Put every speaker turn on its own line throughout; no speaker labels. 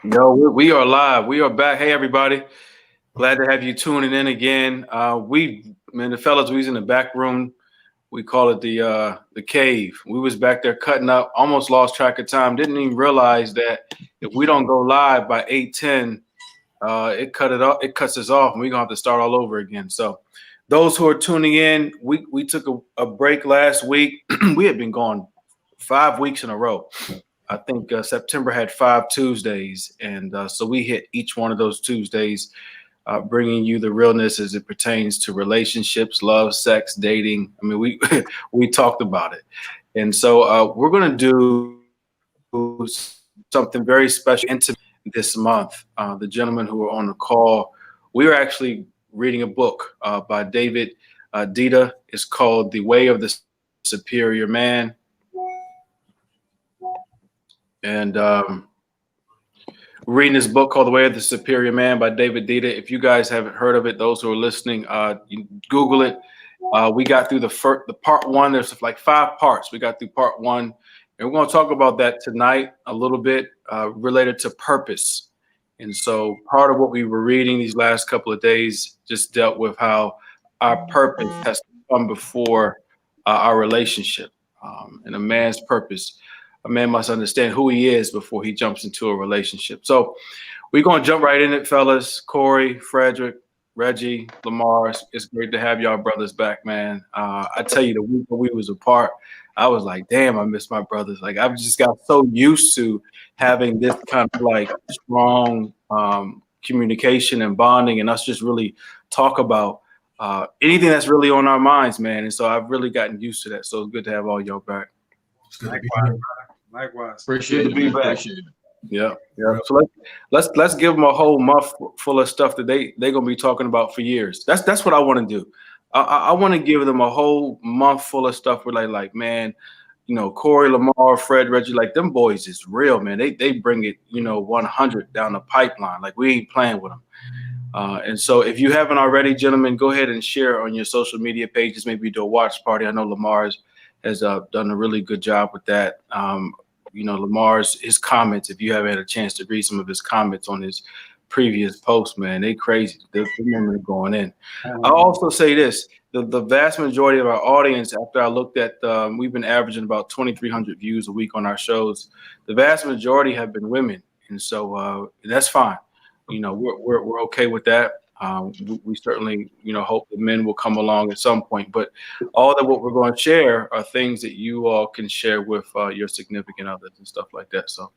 Yo, we are live. We are back. Hey, everybody. Glad to have you tuning in again. The fellas, we was in the back room. We call it the cave. We was back there cutting up. Almost lost track of time. Didn't even realize that if we don't go live by 8:10, it cut it off. It cuts us off, and we're gonna have to start all over again. So, those who are tuning in, we took a break last week. We had been gone 5 weeks in a row. I think September had 5 Tuesdays, and so we hit each one of those Tuesdays, bringing you the realness as it pertains to relationships, love, sex, dating. I mean, we we talked about it, and so we're going to do something very special, intimate this month. The gentlemen who are on the call, we are actually reading a book by David Dita. It's called "The Way of the Superior Man," and reading this book called The Way of the Superior Man by David Dita. If you guys haven't heard of it, those who are listening, you Google it. We got through the part one. There's like 5 parts. We got through part one, and we're going to talk about that tonight a little bit related to purpose. And so, part of what we were reading these last couple of days just dealt with how our purpose has to come before our relationship, and a man's purpose. A man must understand who he is before he jumps into a relationship. So we're going to jump right in it, fellas. Corey, Frederick, Reggie, Lamar, it's great to have y'all brothers back, man. I tell you, the week that we was apart, I was like, damn, I miss my brothers. Like, I've just got so used to having this kind of like strong communication and bonding, and us just really talk about anything that's really on our minds, man. And so I've really gotten used to that. So it's good to have all y'all back.
It's good to be
Likewise,
here.
brother. Likewise.
Good to be back.
Appreciate it.
Yeah, yeah. So let's give them a whole month full of stuff that they're gonna be talking about for years. That's what I want to do. I want to give them a whole month full of stuff where like man, Corey, Lamar, Fred, Reggie, like them boys is real, man. They bring it 100 down the pipeline. Like we ain't playing with them. And so if you haven't already, gentlemen, go ahead and share on your social media pages. Maybe do a watch party. I know Lamar has done a really good job with that. Lamar's his comments, if you haven't had a chance to read some of his comments on his previous posts, man, they crazy. The women are going in. I'll also say this, the vast majority of our audience, after I looked at, we've been averaging about 2,300 views a week on our shows. The vast majority have been women. And so that's fine. We're okay with that. We certainly, hope that men will come along at some point. But all that what we're going to share are things that you all can share with your significant others and stuff like that. So,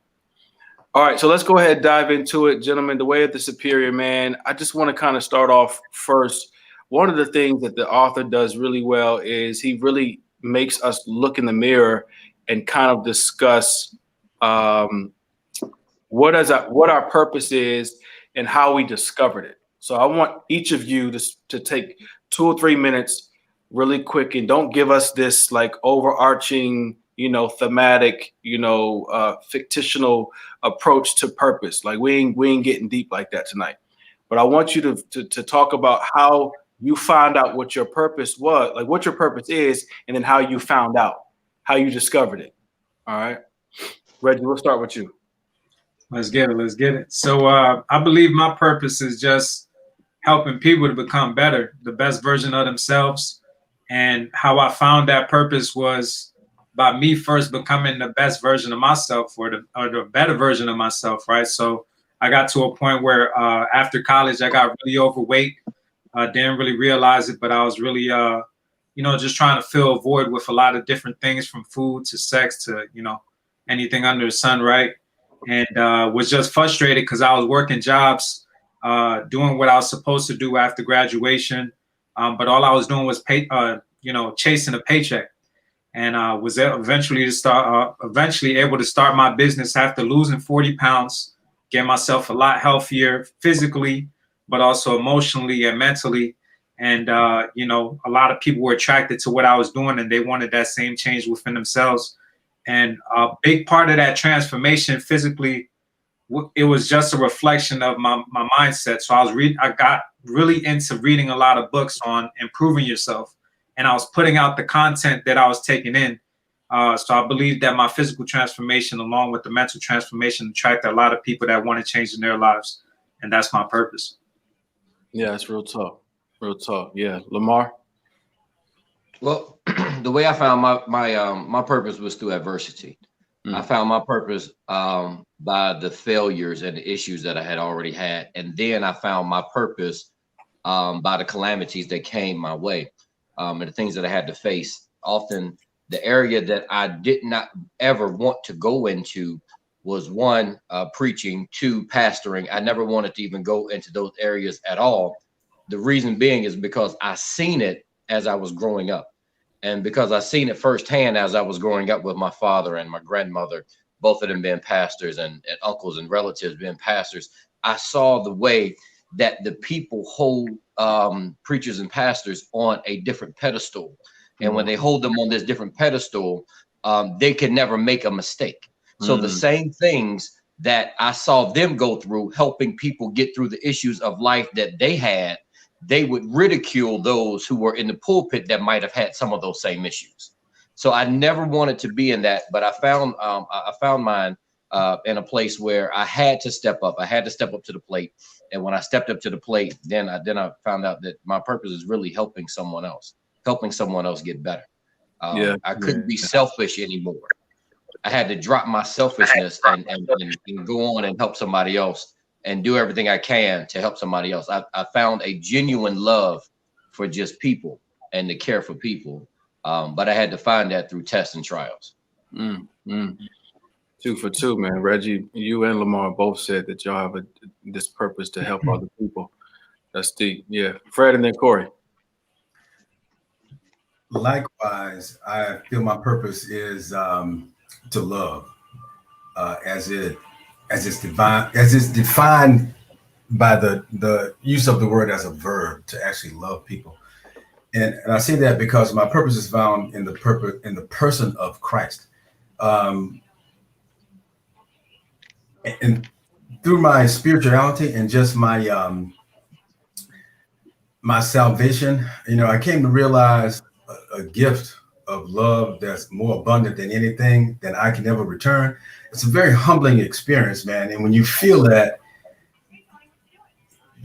all right. So let's go ahead and dive into it, gentlemen. The Way of the Superior Man. I just want to kind of start off first. One of the things that the author does really well is he really makes us look in the mirror and kind of discuss what our purpose is and how we discovered it. So I want each of you to take 2 or 3 minutes really quick, and don't give us this like overarching, thematic, fictional approach to purpose. Like we ain't getting deep like that tonight. But I want you to talk about how you found out what your purpose was, like what your purpose is, and then how you found out, how you discovered it. All right. Reggie, we'll start with you.
Let's get it. Let's get it. So I believe my purpose is just helping people to become better, the best version of themselves. And how I found that purpose was by me first becoming the best version of myself, or the better version of myself, right? So I got to a point where after college, I got really overweight. Didn't really realize it, but I was really, just trying to fill a void with a lot of different things, from food to sex to, anything under the sun, right? And was just frustrated because I was working jobs, doing what I was supposed to do after graduation, but all I was doing was chasing a paycheck. And was eventually able to start my business after losing 40 pounds, get myself a lot healthier physically, but also emotionally and mentally. And a lot of people were attracted to what I was doing, and they wanted that same change within themselves. And a big part of that transformation physically, it was just a reflection of my mindset. So I got really into reading a lot of books on improving yourself, and I was putting out the content that I was taking in So I believe that my physical transformation, along with the mental transformation, attract a lot of people that want to change in their lives, and that's my purpose.
Yeah, it's real talk. Real talk. Yeah, Lamar.
Well, the way I found my purpose was through adversity. I found my purpose by the failures and the issues that I had already had, and then I found my purpose by the calamities that came my way, and the things that I had to face. Often, the area that I did not ever want to go into was one, preaching, two, pastoring. I never wanted to even go into those areas at all. The reason being is because I seen it as I was growing up. And because I seen it firsthand as I was growing up with my father and my grandmother, both of them being pastors, and uncles and relatives being pastors, I saw the way that the people hold preachers and pastors on a different pedestal. And when they hold them on this different pedestal, they can never make a mistake. So the same things that I saw them go through, helping people get through the issues of life that they had, they would ridicule those who were in the pulpit that might have had some of those same issues. So I never wanted to be in that, but I found mine in a place where I had to step up. I had to step up to the plate. And when I stepped up to the plate, then I found out that my purpose is really helping someone else get better. I couldn't be selfish anymore. I had to drop my selfishness and go on and help somebody else and do everything I can to help somebody else. I found a genuine love for just people and to care for people. But I had to find that through tests and trials.
2 for 2, man. Reggie, you and Lamar both said that y'all have this purpose to help other people. That's deep. Yeah. Fred and then Corey.
Likewise, I feel my purpose is to love, as it's defined by the use of the word as a verb, to actually love people. And I say that because my purpose is found in the person of Christ. And through my spirituality and just my my salvation, I came to realize a gift of love that's more abundant than anything that I can ever return. It's a very humbling experience, man. And when you feel that,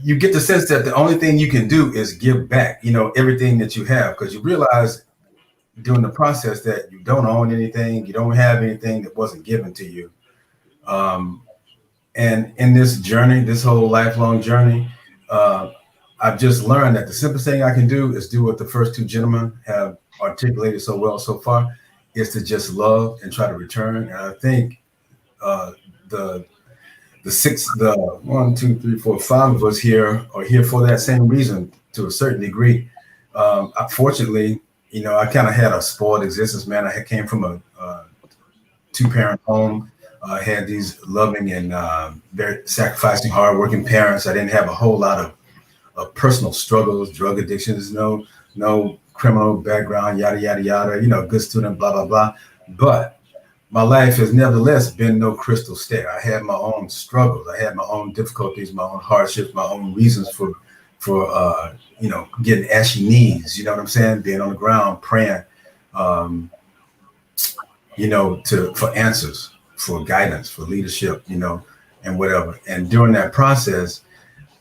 you get the sense that the only thing you can do is give back, everything that you have, because you realize during the process that you don't own anything, you don't have anything that wasn't given to you. And in this journey, this whole lifelong journey, I've just learned that the simplest thing I can do is do what the first two gentlemen have articulated so well so far, is to just love and try to return. And I think the 1, 2, 3, 4, 5 of us here are here for that same reason to a certain degree. Fortunately, I kind of had a spoiled existence, man. I came from a 2-parent home. I had these loving and very sacrificing, hardworking parents. I didn't have a whole lot of personal struggles, drug addictions, no criminal background, yada, yada, yada, good student, blah, blah, blah. But my life has nevertheless been no crystal stair. I had my own struggles. I had my own difficulties, my own hardships, my own reasons for getting ashy knees, you know what I'm saying? Being on the ground, praying, for answers, for guidance, for leadership, and whatever. And during that process,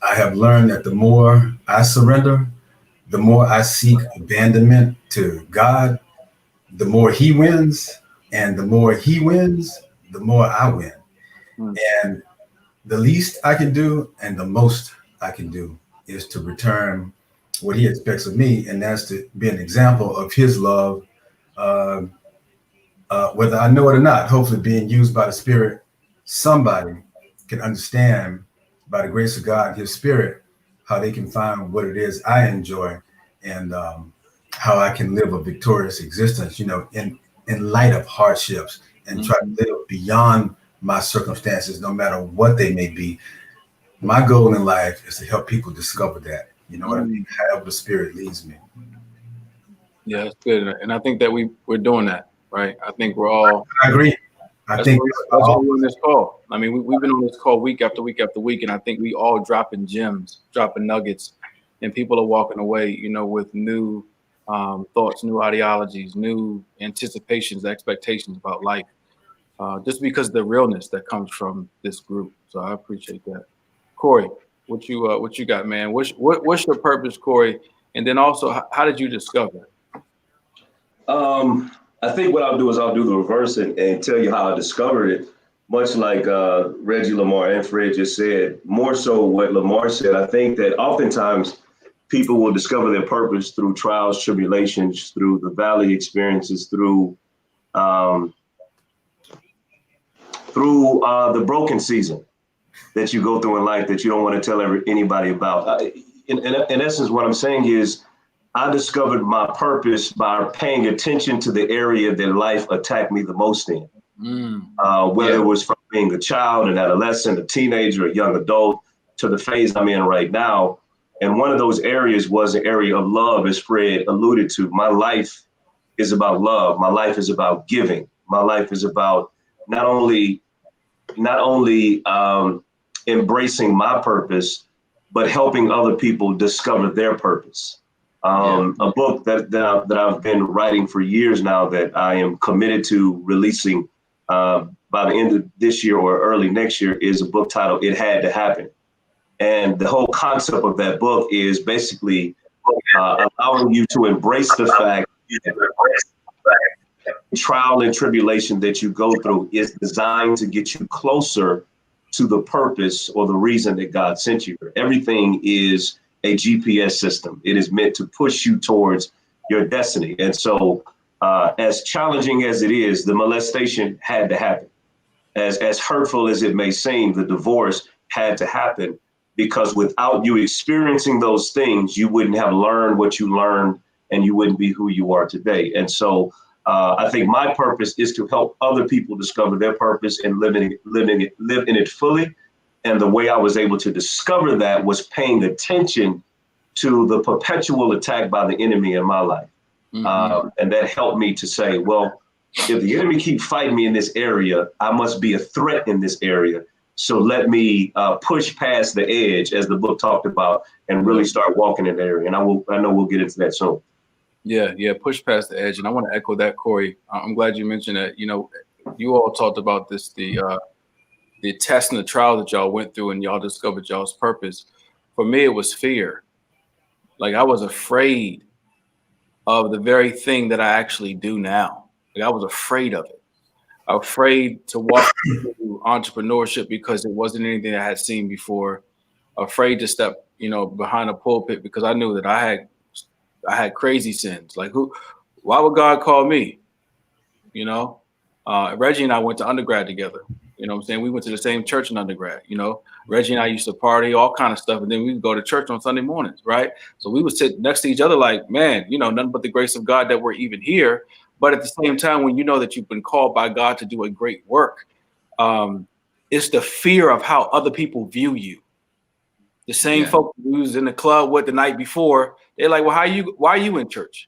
I have learned that the more I surrender, the more I seek abandonment to God, the more He wins. And the more He wins, the more I win. And the least I can do and the most I can do is to return what He expects of me. And that's to be an example of His love, whether I know it or not. Hopefully being used by the Spirit, somebody can understand by the grace of God, His Spirit, how they can find what it is I enjoy and how I can live a victorious existence, in light of hardships, and try to live beyond my circumstances, no matter what they may be. My goal in life is to help people discover that, what I mean, however the Spirit leads me.
Yeah, that's good. And I think that we're doing that, right? I think we're all.
I agree. I think
that's why we're on this call. I mean, we've been on this call week after week after week, and I think we all dropping gems, dropping nuggets, and people are walking away, with new thoughts, new ideologies, new anticipations, expectations about life, just because of the realness that comes from this group. So I appreciate that. Corey, what you got, man? What's your purpose, Corey? And then also, how did you discover?
I think what I'll do is I'll do the reverse and tell you how I discovered it. Much like Reggie, Lamar, and Fred just said, more so what Lamar said. I think that oftentimes people will discover their purpose through trials, tribulations, through the valley experiences, through the broken season that you go through in life that you don't want to tell anybody about. In essence, what I'm saying is I discovered my purpose by paying attention to the area that life attacked me the most in. Whether it was from being a child, an adolescent, a teenager, a young adult, to the phase I'm in right now. And one of those areas was the area of love, as Fred alluded to. My life is about love. My life is about giving. My life is about not only embracing my purpose, but helping other people discover their purpose. A book that I've been writing for years now that I am committed to releasing by the end of this year or early next year is a book titled It Had to Happen. And the whole concept of that book is basically allowing you to embrace the fact that trial and tribulation that you go through is designed to get you closer to the purpose or the reason that God sent you. Everything is a GPS system. It is meant to push you towards your destiny. And so as challenging as it is, the molestation had to happen. As hurtful as it may seem, the divorce had to happen, because without you experiencing those things, you wouldn't have learned what you learned and you wouldn't be who you are today. And so I think my purpose is to help other people discover their purpose and live in it fully. And the way I was able to discover that was paying attention to the perpetual attack by the enemy in my life. And that helped me to say, well, if the enemy keep fighting me in this area, I must be a threat in this area. So let me push past the edge, as the book talked about, and really start walking in the area. And I know we'll get into that soon.
Yeah, push past the edge. And I want to echo that, Corey. I'm glad you mentioned that. You know, you all talked about this, the test and the trial that y'all went through, and y'all discovered y'all's purpose. For me, it was fear. Like, I was afraid of the very thing that I actually do now. Like, I was afraid of it. Afraid to walk into entrepreneurship because it wasn't anything I had seen before. Afraid to step, behind a pulpit because I knew that I had crazy sins. Like, why would God call me? Reggie and I went to undergrad together. You know what I'm saying? We went to the same church in undergrad. Reggie and I used to party, all kind of stuff. And then we would go to church on Sunday mornings, right? So we would sit next to each other like, man, nothing but the grace of God that we're even here. But at the same time, when you know that you've been called by God to do a great work, it's the fear of how other people view you. The same folks who was in the club with the night before, they're like, well, why are you in church?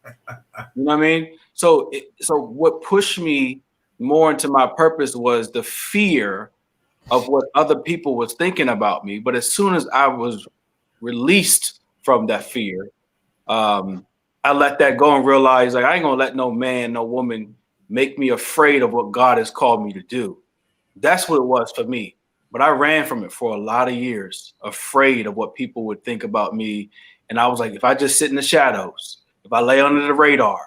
You know what I mean? So what pushed me more into my purpose was the fear of what other people was thinking about me. But as soon as I was released from that fear, I let that go and realize, like, I ain't gonna let no man, no woman make me afraid of what God has called me to do. That's what it was for me. But I ran from it for a lot of years, afraid of what people would think about me. And I was like, if I just sit in the shadows, if I lay under the radar,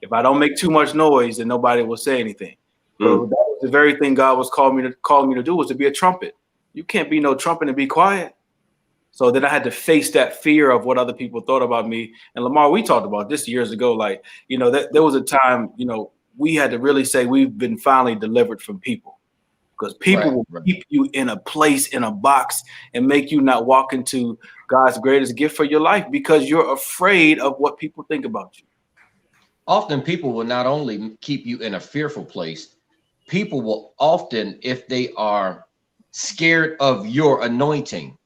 if I don't make too much noise, then nobody will say anything. So that was the very thing God was calling me to do, was to be a trumpet. You can't be no trumpet and be quiet. So then I had to face that fear of what other people thought about me. And Lamar, we talked about this years ago. Like, there was a time, we had to really say we've been finally delivered from people, because people will keep you in a place, in a box, and make you not walk into God's greatest gift for your life because you're afraid of what people think about you.
Often people will not only keep you in a fearful place, people will often, if they are scared of your anointing,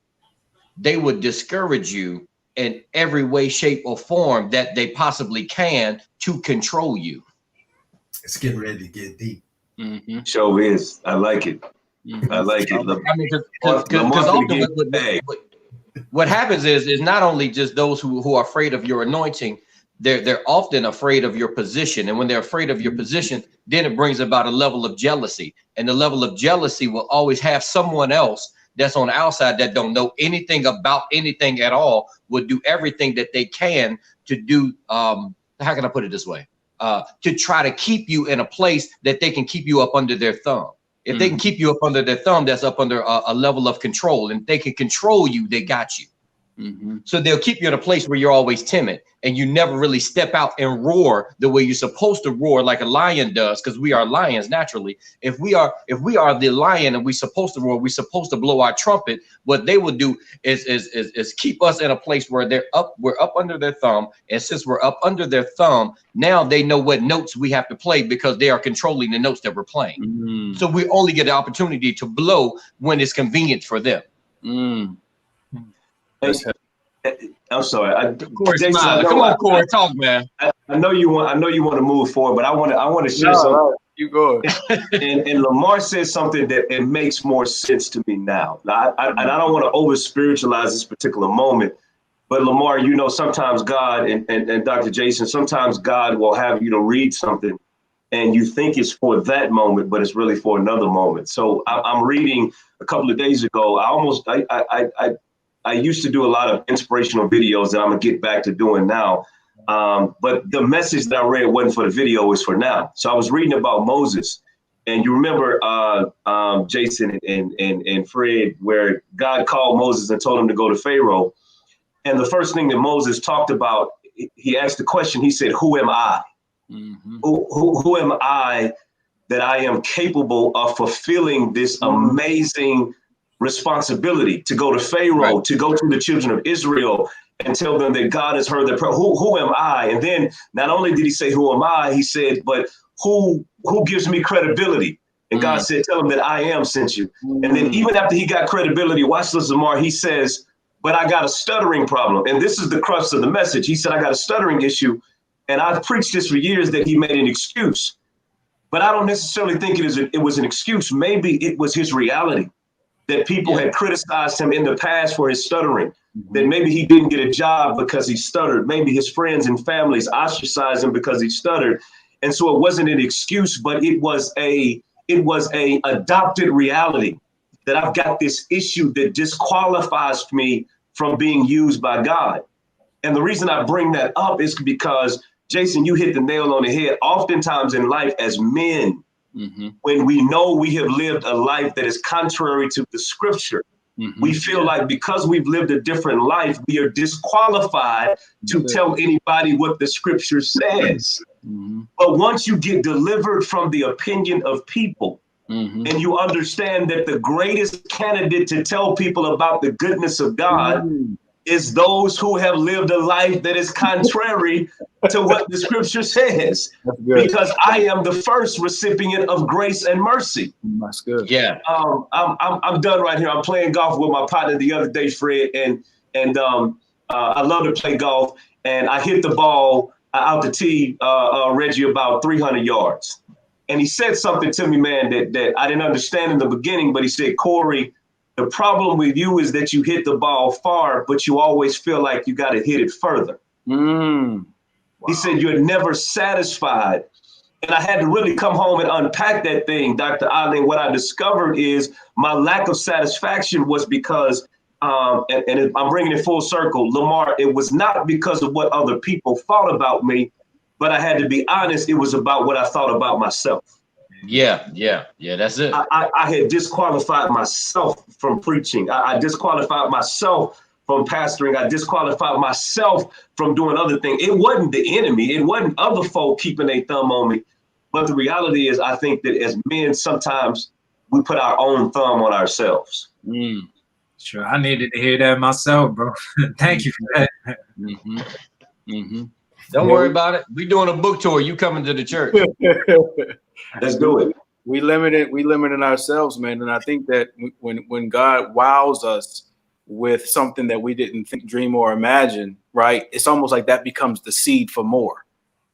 they would discourage you in every way, shape, or form that they possibly can to control you.
It's getting ready to get deep.
Mm-hmm.
Show is. I like it.
Mm-hmm.
I like it.
I mean, because often what happens is not only just those who are afraid of your anointing, they're often afraid of your position. And when they're afraid of your position, then it brings about a level of jealousy. And the level of jealousy will always have someone else that's on the outside that don't know anything about anything at all, would do everything that they can to do, how can I put it this way? To try to keep you in a place that they can keep you up under their thumb. If they can keep you up under their thumb, that's up under a level of control. And if they can control you, they got you. So they'll keep you in a place where you're always timid and you never really step out and roar the way you're supposed to roar, like a lion does, because we are lions naturally. If we are the lion and we're supposed to roar, we're supposed to blow our trumpet. What they will do is keep us in a place where we're up under their thumb. And since we're up under their thumb, now they know what notes we have to play because they are controlling the notes that we're playing. So we only get the opportunity to blow when it's convenient for them.
I'm sorry.
Corey,
Jason,
come on, Corey, talk, man.
I know you want to move forward, but I want to share something.
You go.
And Lamar says something that it makes more sense to me now. I don't want to over spiritualize this particular moment, but Lamar, you know, sometimes God and Dr. Jason, sometimes God will have you to read something and you think it's for that moment, but it's really for another moment. So I'm reading a couple of days ago. I used to do a lot of inspirational videos that I'm gonna get back to doing now. But the message that I read wasn't for the video, it was for now. So I was reading about Moses, and you remember Jason and Fred, where God called Moses and told him to go to Pharaoh. And the first thing that Moses talked about, he asked the question, he said, who am I? Who am I that I am capable of fulfilling this amazing responsibility to go to Pharaoh, to go to the children of Israel and tell them that God has heard their prayer. Who am I? And then not only did he say, who am I? He said, but who gives me credibility? And God said, tell him that I am sent you. And then even after he got credibility, watch this, Lamar, he says, but I got a stuttering problem. And this is the crux of the message. He said, I got a stuttering issue. And I've preached this for years that he made an excuse, but I don't necessarily think it was an excuse. Maybe it was his reality. That people had criticized him in the past for his stuttering, that maybe he didn't get a job because he stuttered. Maybe his friends and families ostracized him because he stuttered. And so it wasn't an excuse, but it was a adopted reality that I've got this issue that disqualifies me from being used by God. And the reason I bring that up is because, Jason, you hit the nail on the head. Oftentimes in life as men, when we know we have lived a life that is contrary to the scripture, we feel like because we've lived a different life, we are disqualified to tell anybody what the scripture says. But once you get delivered from the opinion of people and you understand that the greatest candidate to tell people about the goodness of God is those who have lived a life that is contrary to what the scripture says, because I am the first recipient of grace and mercy.
That's good.
Yeah.
I'm done right here. I'm playing golf with my partner the other day, Fred, and I love to play golf. And I hit the ball out the tee, Reggie, about 300 yards. And he said something to me, man, that I didn't understand in the beginning, but he said, Corey, the problem with you is that you hit the ball far, but you always feel like you got to hit it further. Wow. He said, you're never satisfied. And I had to really come home and unpack that thing, Dr. Ali. What I discovered is my lack of satisfaction was because, and I'm bringing it full circle, Lamar, it was not because of what other people thought about me, but I had to be honest, it was about what I thought about myself.
Yeah, that's it.
I had disqualified myself from preaching. I disqualified myself from pastoring. I disqualified myself from doing other things. It wasn't the enemy. It wasn't other folk keeping their thumb on me. But the reality is, I think that as men, sometimes we put our own thumb on ourselves.
Sure, I needed to hear that myself, bro. Thank you for that.
Don't worry about it. We're doing a book tour. You coming to the church?
Let's do it.
We limited ourselves, man. And I think that when God wows us with something that we didn't think, dream, or imagine, right? It's almost like that becomes the seed for more,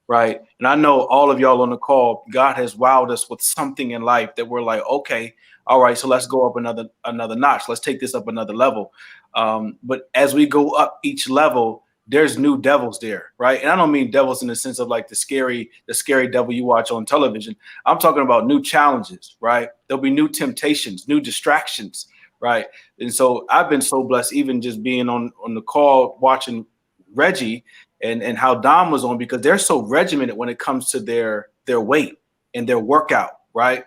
right? And I know all of y'all on the call, God has wowed us with something in life that we're like, okay, all right, so let's go up another notch. Let's take this up another level. But as we go up each level, there's new devils there, right? And I don't mean devils in the sense of like the scary devil you watch on television. I'm talking about new challenges, right? There'll be new temptations, new distractions, right? And so I've been so blessed, even just being on the call watching Reggie and how Dom was on, because they're so regimented when it comes to their weight and their workout, right?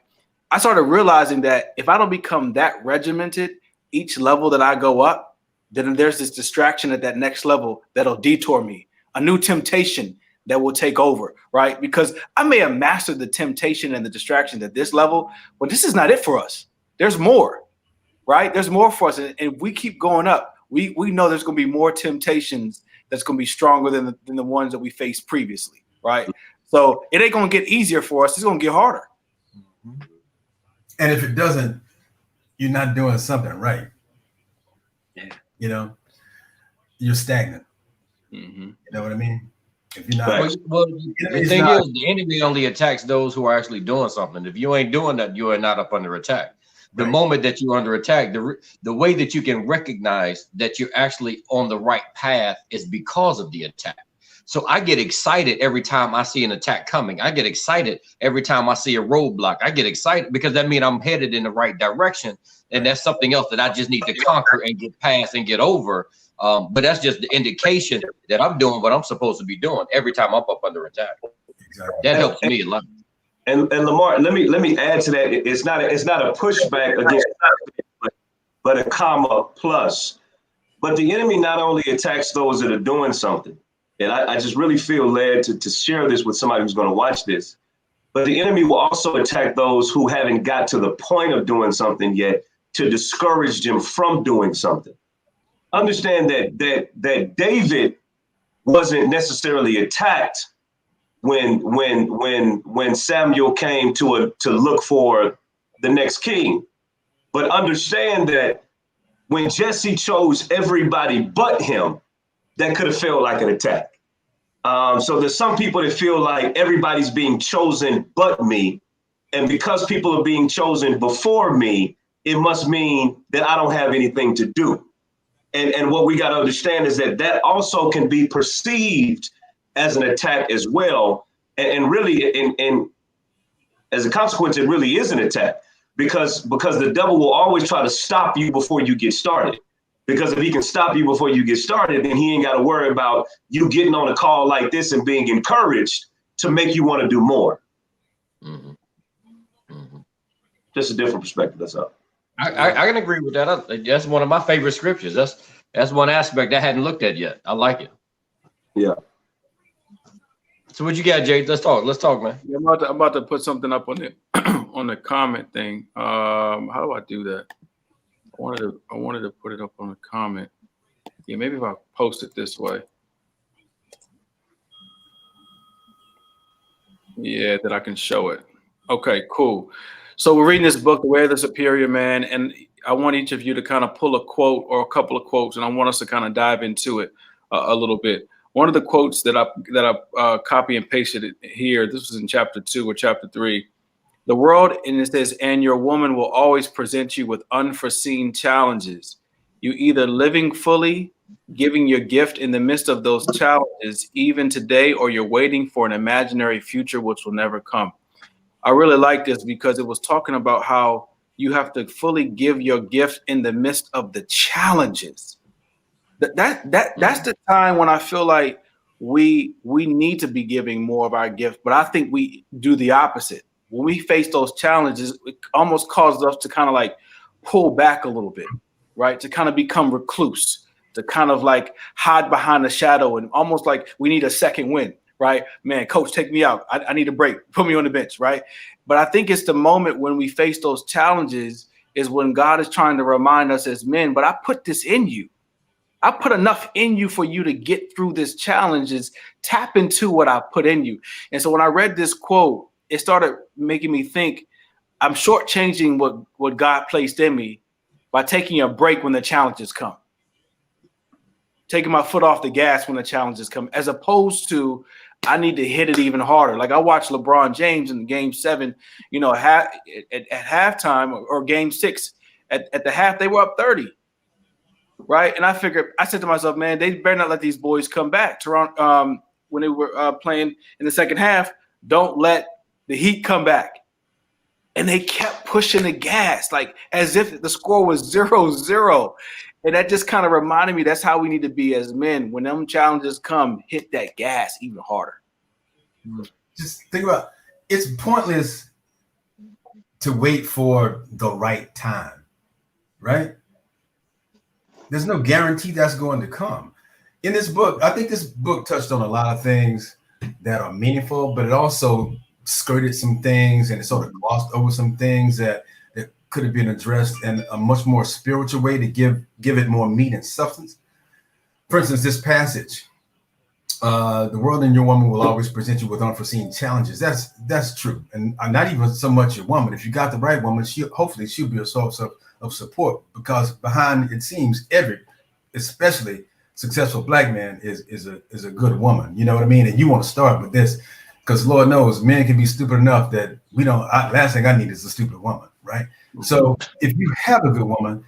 I started realizing that if I don't become that regimented each level that I go up, then there's this distraction at that next level that'll detour me, a new temptation that will take over, right? Because I may have mastered the temptation and the distraction at this level, but this is not it for us. There's more, right? There's more for us. And if we keep going up, we know there's going to be more temptations that's going to be stronger than the ones that we faced previously, right? So it ain't going to get easier for us. It's going to get harder.
And if it doesn't, you're not doing something right.
Yeah.
You know, you're stagnant.
Mm-hmm.
You know what I mean? If you're not,
Well, the thing is, the enemy only attacks those who are actually doing something. If you ain't doing that, you are not up under attack. The
Right.
moment that you're under attack, the way that you can recognize that you're actually on the right path is because of the attack. So I get excited every time I see an attack coming. I get excited every time I see a roadblock. I get excited because that means I'm headed in the right direction. And that's something else that I just need to conquer and get past and get over. But that's just the indication that I'm doing what I'm supposed to be doing every time I'm up under attack.
exactly.
That helps me a lot.
And Lamar, let me add to that. It's not a pushback against, but a comma plus. But the enemy not only attacks those that are doing something, and I just really feel led to share this with somebody who's going to watch this. But the enemy will also attack those who haven't got to the point of doing something yet, to discourage them from doing something. Understand that David wasn't necessarily attacked when Samuel came to look for the next king. But understand that when Jesse chose everybody but him, that could have felt like an attack. So there's some people that feel like everybody's being chosen but me. And because people are being chosen before me, it must mean that I don't have anything to do. And what we got to understand is that also can be perceived as an attack as well. And really, and as a consequence, it really is an attack because the devil will always try to stop you before you get started. Because if he can stop you before you get started, then he ain't got to worry about you getting on a call like this and being encouraged to make you want to do more.
Mm-hmm. Mm-hmm.
Just a different perspective. That's all.
I can agree with that. That's one of my favorite scriptures. That's one aspect I hadn't looked at yet. I like it.
Yeah.
So what you got, Jay? Let's talk, man.
Yeah, I'm about to put something up on the on the comment thing. How do I do that? I wanted to put it up on a comment. Yeah, maybe if I post it this way. Yeah, that I can show it. Okay, cool. So we're reading this book, The Way of the Superior Man, and I want each of you to kind of pull a quote or a couple of quotes, and I want us to kind of dive into it a little bit. One of the quotes that I copy and pasted here, this was in chapter 2 or chapter 3. The world, and it says, and your woman will always present you with unforeseen challenges. You either living fully, giving your gift in the midst of those challenges, even today, or you're waiting for an imaginary future which will never come. I really like this because it was talking about how you have to fully give your gift in the midst of the challenges. That's the time when I feel like we need to be giving more of our gift, but I think we do the opposite. When we face those challenges, it almost causes us to kind of like pull back a little bit, right? To kind of become recluse, to kind of like hide behind the shadow, and almost like we need a second wind, right? Man, coach, take me out. I need a break. Put me on the bench, right? But I think it's the moment when we face those challenges is when God is trying to remind us as men, but I put this in you. I put enough in you for you to get through this challenges. Tap into what I put in you. And so when I read this quote, it started making me think I'm shortchanging what God placed in me by taking a break when the challenges come. Taking my foot off the gas when the challenges come, as opposed to I need to hit it even harder. Like I watched LeBron James in Game 7, at halftime or Game 6 at the half, they were up 30. right? And I said to myself, man, they better not let these boys come back. Toronto, when they were playing in the second half, don't let the Heat come back. And they kept pushing the gas, like as if the score was 0-0. And that just kind of reminded me that's how we need to be as men. When them challenges come, hit that gas even harder.
Just think about it's pointless to wait for the right time, right? There's no guarantee that's going to come. In this book, I think this book touched on a lot of things that are meaningful, but it also skirted some things and it sort of glossed over some things that could have been addressed in a much more spiritual way to give it more meat and substance. For instance, this passage, the world and your woman will always present you with unforeseen challenges. That's true. And not even so much your woman. If you got the right woman, hopefully she'll be a source of support, because behind, it seems, every, especially successful black man is a good woman. You know what I mean? And you want to start with this, because Lord knows men can be stupid enough that last thing I need is a stupid woman, right? So if you have a good woman,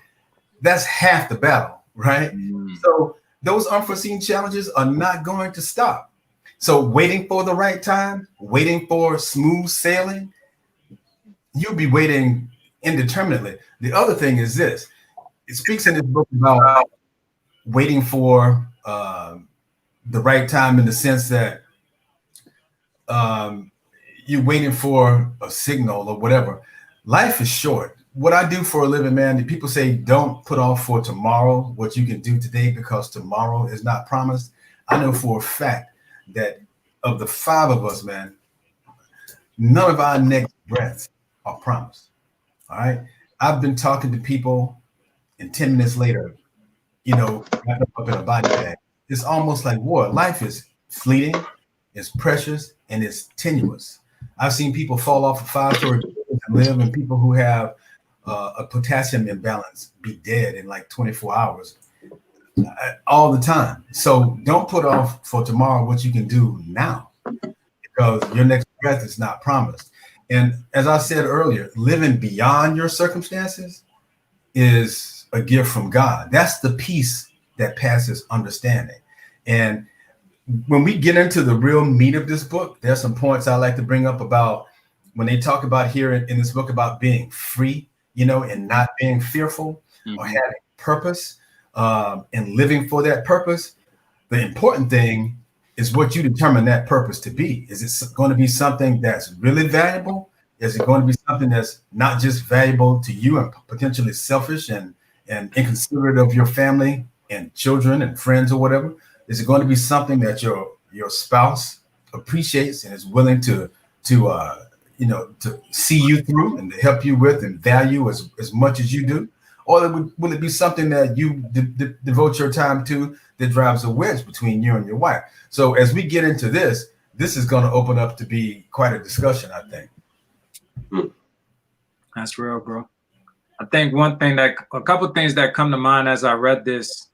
that's half the battle, right? So those unforeseen challenges are not going to stop. So waiting for the right time, waiting for smooth sailing, you'll be waiting indeterminately. The other thing is this. It speaks in this book about waiting for the right time, in the sense that you're waiting for a signal or whatever. Life is short. What I do for a living, man, people say don't put off for tomorrow what you can do today, because tomorrow is not promised. I know for a fact that of the 5 of us, man, none of our next breaths are promised. All right. I've been talking to people, and 10 minutes later, wrapped up in a body bag. It's almost like war. Life is fleeting, it's precious, and it's tenuous. I've seen people fall off of 5-story buildings and live, and people who have a potassium imbalance be dead in like 24 hours all the time. So don't put off for tomorrow what you can do now, because your next breath is not promised. And as I said earlier, living beyond your circumstances is a gift from God. That's the peace that passes understanding. And when we get into the real meat of this book, there's some points I like to bring up about when they talk about here in this book about being free, and not being fearful, or having purpose, and living for that purpose. The important thing is what you determine that purpose to be. Is it going to be something that's really valuable? Is it going to be something that's not just valuable to you and potentially selfish and inconsiderate of your family and children and friends or whatever? Is it going to be something that your spouse appreciates and is willing to see you through and to help you with and value as much as you do? Or will it be something that you devote your time to that drives a wedge between you and your wife? So as we get into this is going to open up to be quite a discussion, I think.
That's real, bro. I think a couple things that come to mind as I read this,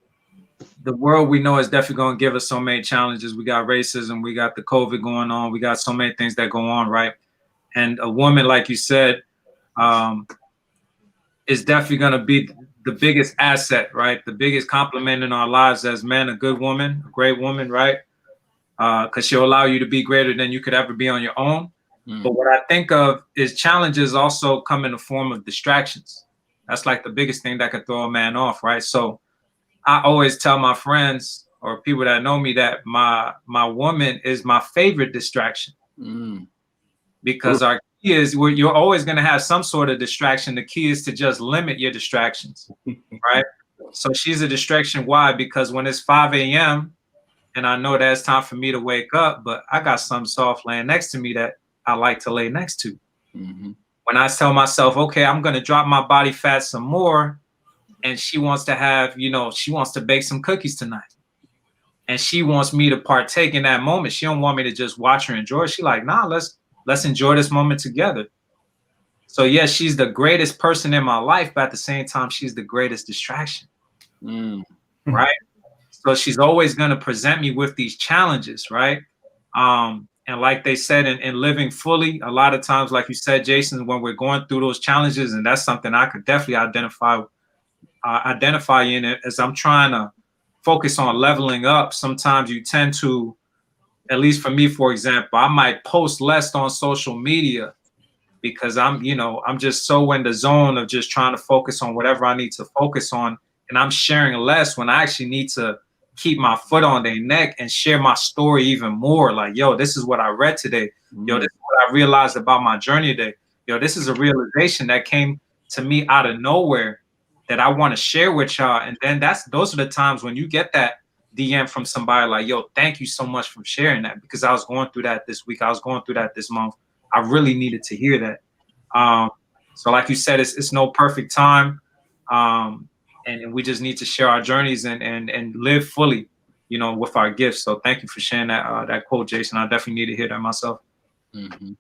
the world we know is definitely going to give us so many challenges. We got racism, we got the COVID going on, we got so many things that go on, right? And a woman, like you said, is definitely going to be the biggest asset, right? The biggest compliment in our lives as men, a good woman, a great woman, right? Because she'll allow you to be greater than you could ever be on your own. But what I think of is challenges also come in the form of distractions. That's like the biggest thing that could throw a man off, right? So I always tell my friends or people that know me that my woman is my favorite distraction. Because our key is you're always going to have some sort of distraction. The key is to just limit your distractions, right? So she's a distraction. Why? Because when it's 5 a.m. and I know that it's time for me to wake up, but I got some soft laying next to me that I like to lay next to. When I tell myself, okay, I'm going to drop my body fat some more, and she wants to have, she wants to bake some cookies tonight. And she wants me to partake in that moment. She don't want me to just watch her enjoy it. She like, nah, let's enjoy this moment together. So yes, she's the greatest person in my life, but at the same time, she's the greatest distraction. Right? So she's always going to present me with these challenges, right? And like they said, in living fully, a lot of times, like you said, Jason, when we're going through those challenges, and that's something I could definitely identify identify in it as I'm trying to focus on leveling up. Sometimes you tend to, at least for me, for example, I might post less on social media because I'm just so in the zone of just trying to focus on whatever I need to focus on. And I'm sharing less when I actually need to keep my foot on their neck and share my story even more. Like, yo, this is what I read today. Yo, this is what I realized about my journey today. Yo, this is a realization that came to me out of nowhere that I want to share with y'all. And then those are the times when you get that DM from somebody like, yo, thank you so much for sharing that, because I was going through that this week. I was going through that this month. I really needed to hear that. So like you said, it's no perfect time. And we just need to share our journeys and live fully, with our gifts. So thank you for sharing that quote, Jason. I definitely need to hear that myself.
Mm-hmm.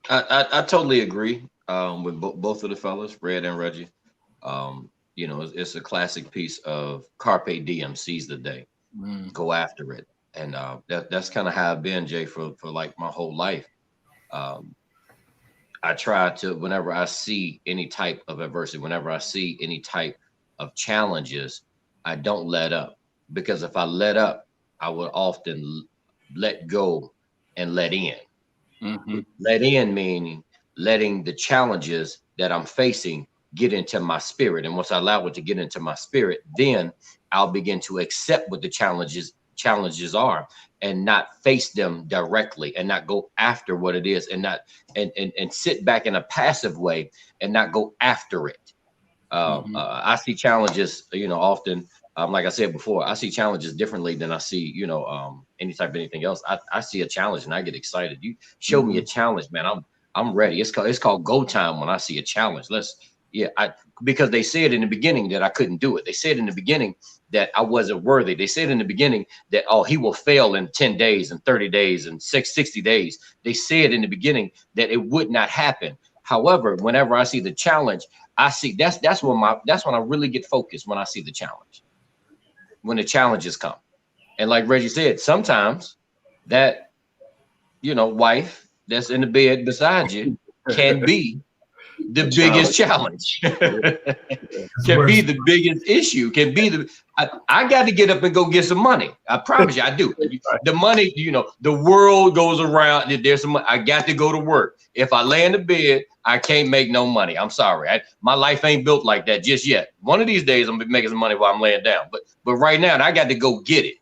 I totally agree with both of the fellas, Fred and Reggie. It's a classic piece of Carpe Diem, seize the day, go after it. And that's kind of how I've been, Jay, for like my whole life. I try to, whenever I see any type of adversity, whenever I see any type of challenges, I don't let up, because if I let up, I will often let go and let in. Mm-hmm. Let in meaning letting the challenges that I'm facing get into my spirit. And once I allow it to get into my spirit, then I'll begin to accept what the challenges are and not face them directly and not go after what it is and not and sit back in a passive way and not go after it. I see challenges, often, like I said before, I see challenges differently than I see, any type of anything else. I see a challenge and I get excited. You show me a challenge, man, I'm ready. It's called go time when I see a challenge. Because they said in the beginning that I couldn't do it. They said in the beginning that I wasn't worthy. They said in the beginning that, he will fail in 10 days and 30 days and 60 days. They said in the beginning that it would not happen. However, whenever I see the challenge, I see that's when I really get focused, when I see the challenge, when the challenges come. And like Reggie said, sometimes that, wife that's in the bed beside you can be the biggest challenge. Can be the biggest issue, can be I got to get up and go get some money. I promise you, I do. The money, the world goes around. There's some money. I got to go to work. If I lay in the bed, I can't make no money. I'm sorry. My life ain't built like that just yet. One of these days, I'm gonna be making some money while I'm laying down. But right now, I got to go get it.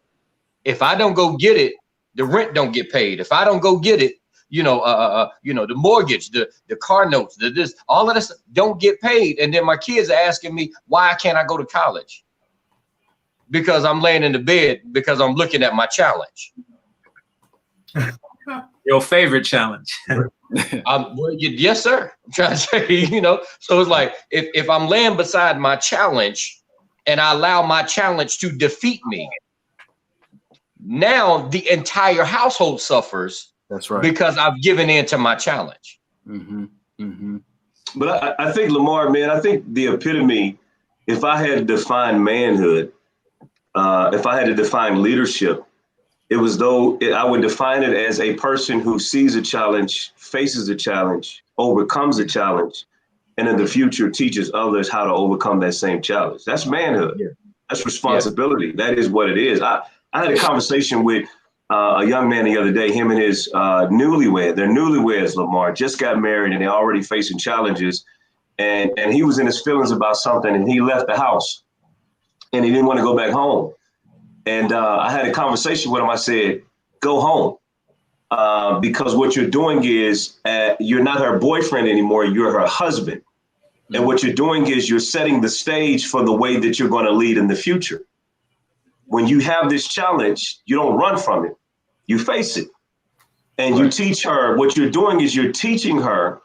If I don't go get it, the rent don't get paid. If I don't go get it, the mortgage, the car notes, all of this don't get paid. And then my kids are asking me, why can't I go to college? Because I'm laying in the bed, because I'm looking at my challenge.
Your favorite challenge.
Yes, sir. I'm trying to say, so it's like, if I'm laying beside my challenge and I allow my challenge to defeat me, now the entire household suffers.
That's right.
Because I've given in to my challenge.
Mm-hmm. Mm-hmm.
But I think, Lamar, man, I think the epitome, if I had to define manhood, if I had to define leadership, it was I would define it as a person who sees a challenge, faces a challenge, overcomes a challenge, and in the future teaches others how to overcome that same challenge. That's manhood. Yeah. That's responsibility. Yeah. That is what it is. I had a conversation with a young man the other day, him and his they're newlyweds, Lamar, just got married and they're already facing challenges. And he was in his feelings about something and he left the house and he didn't want to go back home. And I had a conversation with him. I said, go home, because what you're doing is you're not her boyfriend anymore. You're her husband. Mm-hmm. And what you're doing is you're setting the stage for the way that you're going to lead in the future. When you have this challenge, you don't run from it. You face it. And you teach her, what you're doing is you're teaching her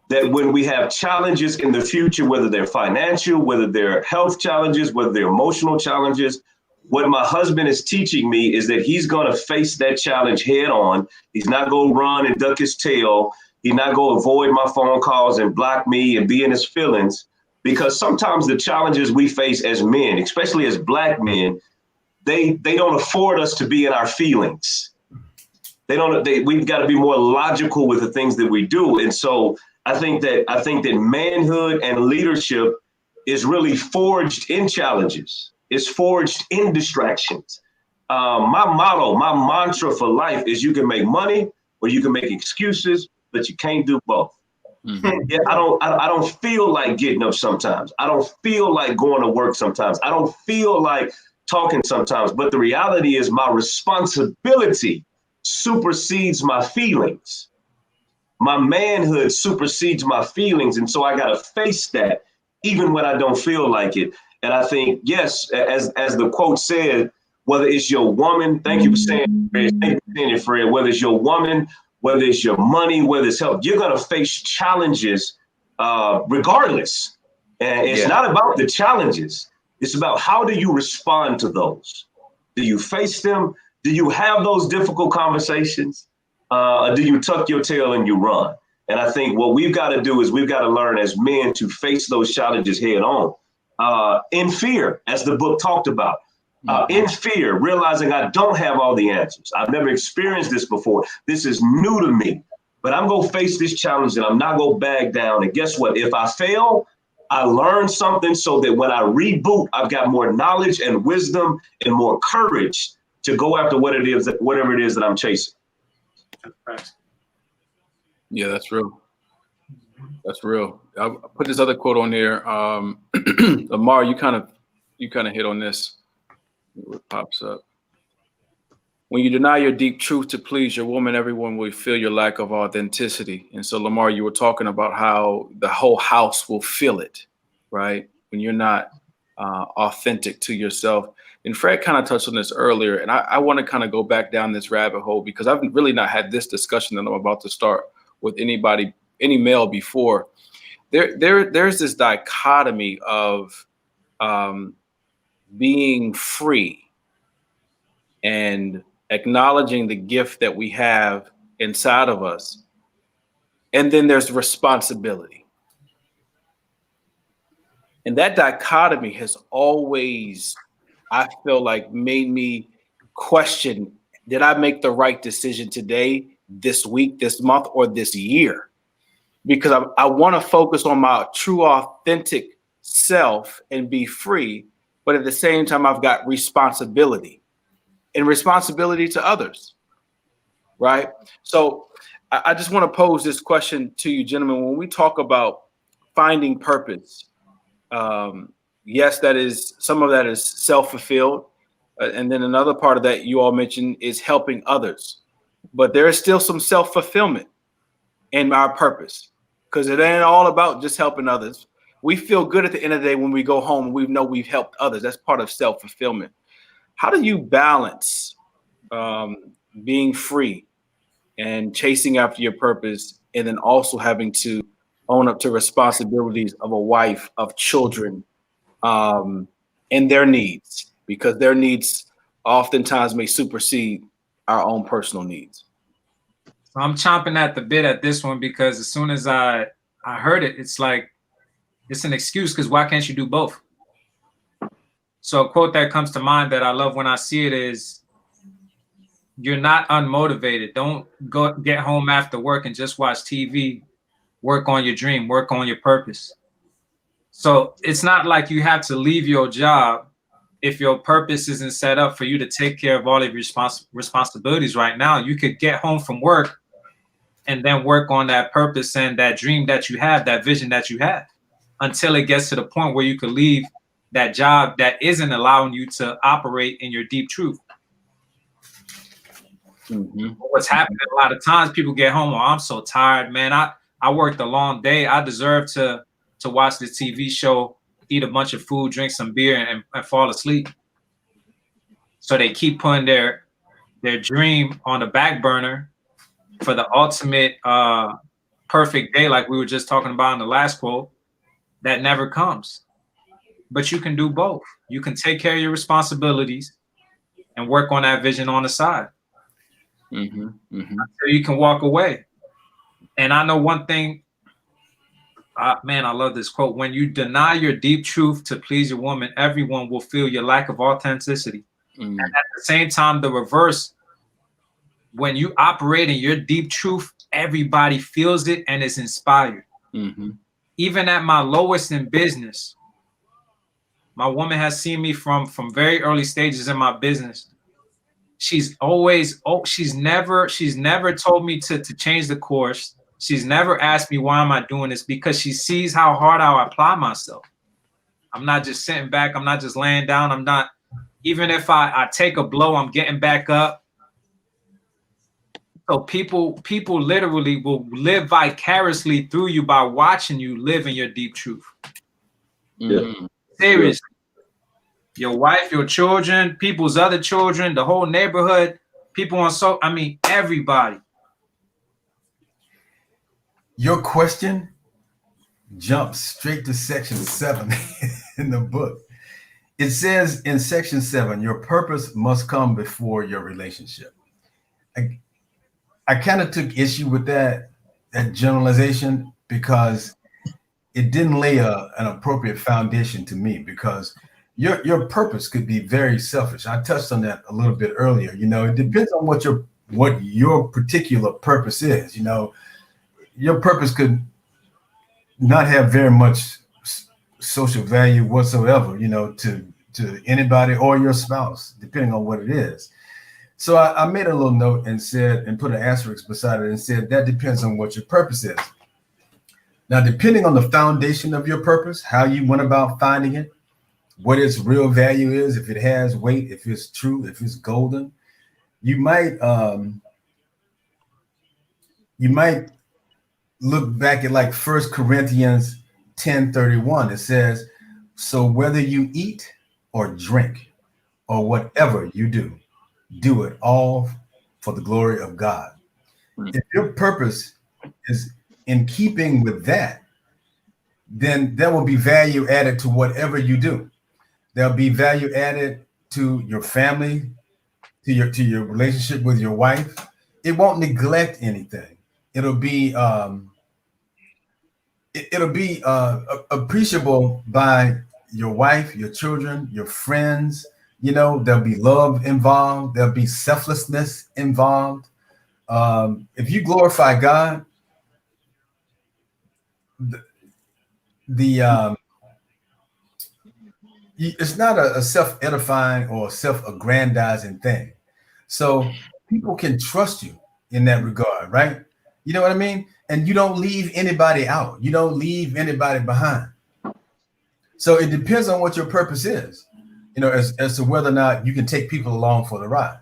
that when we have challenges in the future, whether they're financial, whether they're health challenges, whether they're emotional challenges, what my husband is teaching me is that he's going to face that challenge head on. He's not going to run and duck his tail. He's not going to avoid my phone calls and block me and be in his feelings, because sometimes the challenges we face as men, especially as Black men, they don't afford us to be in our feelings. We've got to be more logical with the things that we do. And so I think that manhood and leadership is really forged in challenges. It's forged in distractions. My motto, my mantra for life is you can make money or you can make excuses, but you can't do both. Yeah, I don't feel like getting up sometimes. I don't feel like going to work sometimes. I don't feel like talking sometimes. But the reality is my responsibility supersedes my feelings. My manhood supersedes my feelings. And so I got to face that even when I don't feel like it. And I think, yes, as the quote said, whether it's your woman, thank you for saying it, Fred, whether it's your woman, whether it's your money, whether it's health, you're going to face challenges regardless. And it's not about the challenges. It's about how do you respond to those? Do you face them? Do you have those difficult conversations? Or do you tuck your tail and you run? And I think what we've got to do is we've got to learn as men to face those challenges head on in fear, as the book talked about. In fear, realizing I don't have all the answers. I've never experienced this before. This is new to me, but I'm going to face this challenge and I'm not going to back down. And guess what? If I fail, I learn something so that when I reboot, I've got more knowledge and wisdom and more courage to go after whatever it is that I'm chasing.
Yeah, that's real. That's real. I'll put this other quote on there. Lamar, you kind of hit on this. What pops up? When you deny your deep truth to please your woman, everyone will feel your lack of authenticity. And so, Lamar, you were talking about how the whole house will feel it, right? When you're not authentic to yourself. And Fred kind of touched on this earlier, and I want to kind of go back down this rabbit hole because I've really not had this discussion that I'm about to start with any male before. There's this dichotomy of being free and acknowledging the gift that we have inside of us. And then there's responsibility. And that dichotomy has always, I feel like, made me question, did I make the right decision today, this week, this month, or this year? Because I want to focus on my true, authentic self and be free. But at the same time, I've got responsibility and responsibility to others, right? So I just want to pose this question to you, gentlemen. When we talk about finding purpose, yes, some of that is self-fulfilled. And then another part of that you all mentioned is helping others. But there is still some self-fulfillment in our purpose because it ain't all about just helping others. We feel good at the end of the day when we go home and we know we've helped others. That's part of self-fulfillment. How do you balance being free and chasing after your purpose and then also having to own up to responsibilities of a wife, of children, and their needs? Because their needs oftentimes may supersede our own personal needs.
So I'm chomping at the bit at this one because as soon as I heard it, it's like, it's an excuse because why can't you do both? So a quote that comes to mind that I love when I see it is, you're not unmotivated. Don't go get home after work and just watch TV. Work on your dream, work on your purpose. So it's not like you have to leave your job if your purpose isn't set up for you to take care of all of your responsibilities right now. You could get home from work and then work on that purpose and that dream that you have, that vision that you have, until it gets to the point where you could leave that job that isn't allowing you to operate in your deep truth. What's happening a lot of times, people get home, oh, I'm so tired, man. I worked a long day. I deserve to watch the TV show, eat a bunch of food, drink some beer, and fall asleep. So they keep putting their dream on the back burner for the ultimate perfect day, like we were just talking about in the last quote, that never comes. But you can do both. You can take care of your responsibilities and work on that vision on the side. So you can walk away. And I know one thing, man, I love this quote. When you deny your deep truth to please your woman, everyone will feel your lack of authenticity. And at the same time, the reverse, when you operate in your deep truth, everybody feels it and is inspired. Even at my lowest in business, My woman has seen me from very early stages in my business. She's never told me to change the course. She's never asked me why am I doing this, because she sees how hard I apply myself. I'm not just sitting back. I'm not just laying down. I'm not, even if I take a blow, I'm getting back up. So people literally will live vicariously through you by watching you live in your deep truth.
Yeah.
Seriously. Your wife, your children, people's other children, the whole neighborhood, people everybody.
Your question jumps straight to section 7 in the book. It says in section 7, your purpose must come before your relationship. I kind of took issue with that generalization because it didn't lay an appropriate foundation to me, because your purpose could be very selfish. I touched on that a little bit earlier. You know, it depends on what your particular purpose is. You know, your purpose could not have very much social value whatsoever, you know, to anybody or your spouse, depending on what it is. So I made a little note and said, and put an asterisk beside it and said, that depends on what your purpose is. Now, depending on the foundation of your purpose, how you went about finding it, what its real value is, if it has weight, if it's true, if it's golden, you might look back at like 1 Corinthians 10:31. It says, so whether you eat or drink or whatever you do, do it all for the glory of God. If your purpose is in keeping with that, then there will be value added to whatever you do. There'll be value added to your family, to your relationship with your wife. It won't neglect anything. It'll be appreciable by your wife, your children, your friends. You know, there'll be love involved. There'll be selflessness involved. If you glorify God, it's not a self-edifying or self-aggrandizing thing. So people can trust you in that regard, right? You know what I mean? And you don't leave anybody out. You don't leave anybody behind. So it depends on what your purpose is, you know, as to whether or not you can take people along for the ride.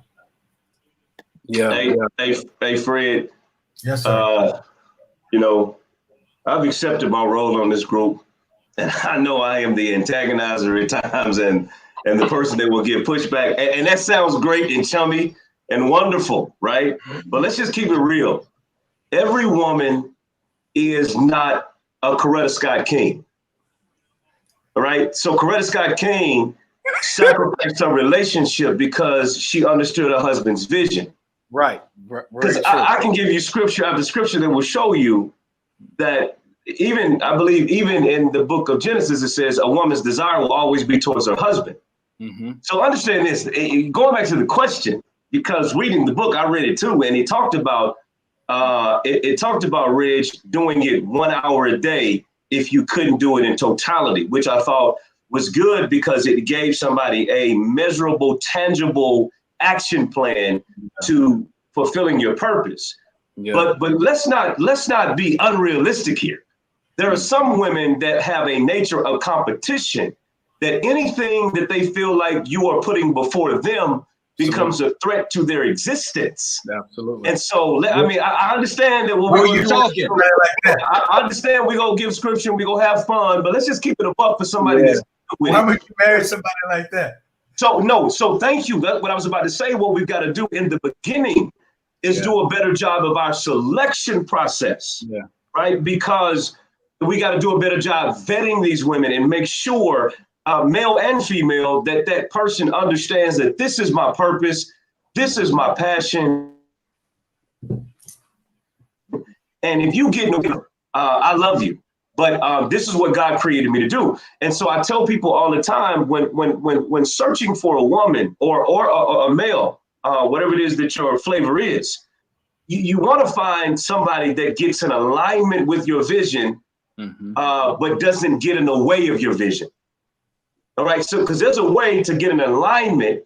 Yeah.
Hey, Fred.
Yes, sir.
You know, I've accepted my role on this group, and I know I am the antagonizer at times and the person that will get pushback. And that sounds great and chummy and wonderful, right? But let's just keep it real. Every woman is not a Coretta Scott King. All right. So Coretta Scott King sacrificed her relationship because she understood her husband's vision.
Right.
Because I can give you scripture after scripture that will show you that I believe even in the book of Genesis, it says a woman's desire will always be towards her husband. Mm-hmm. So understand this, going back to the question, because reading the book, I read it too, and it talked about Reg doing it 1 hour a day if you couldn't do it in totality, which I thought was good because it gave somebody a measurable, tangible action plan to fulfilling your purpose. Yeah. But let's not be unrealistic here. There are some women that have a nature of competition, that anything that they feel like you are putting before them becomes a threat to their existence.
Absolutely.
And so, I mean, I understand that
what are you talking?
I understand we're going to give scripture and we're going to have fun, but let's just keep it a buck for somebody that's with
Why would you marry somebody like that?
So thank you. That's what I was about to say. What we've got to do in the beginning is do a better job of our selection process, right? Because we got to do a better job vetting these women and make sure, male and female, that person understands that this is my purpose, this is my passion. And if you get I love you, but this is what God created me to do. And so I tell people all the time when searching for a woman or a male, whatever it is that your flavor is, you want to find somebody that gets in alignment with your vision, but doesn't get in the way of your vision. All right. So, because there's a way to get an alignment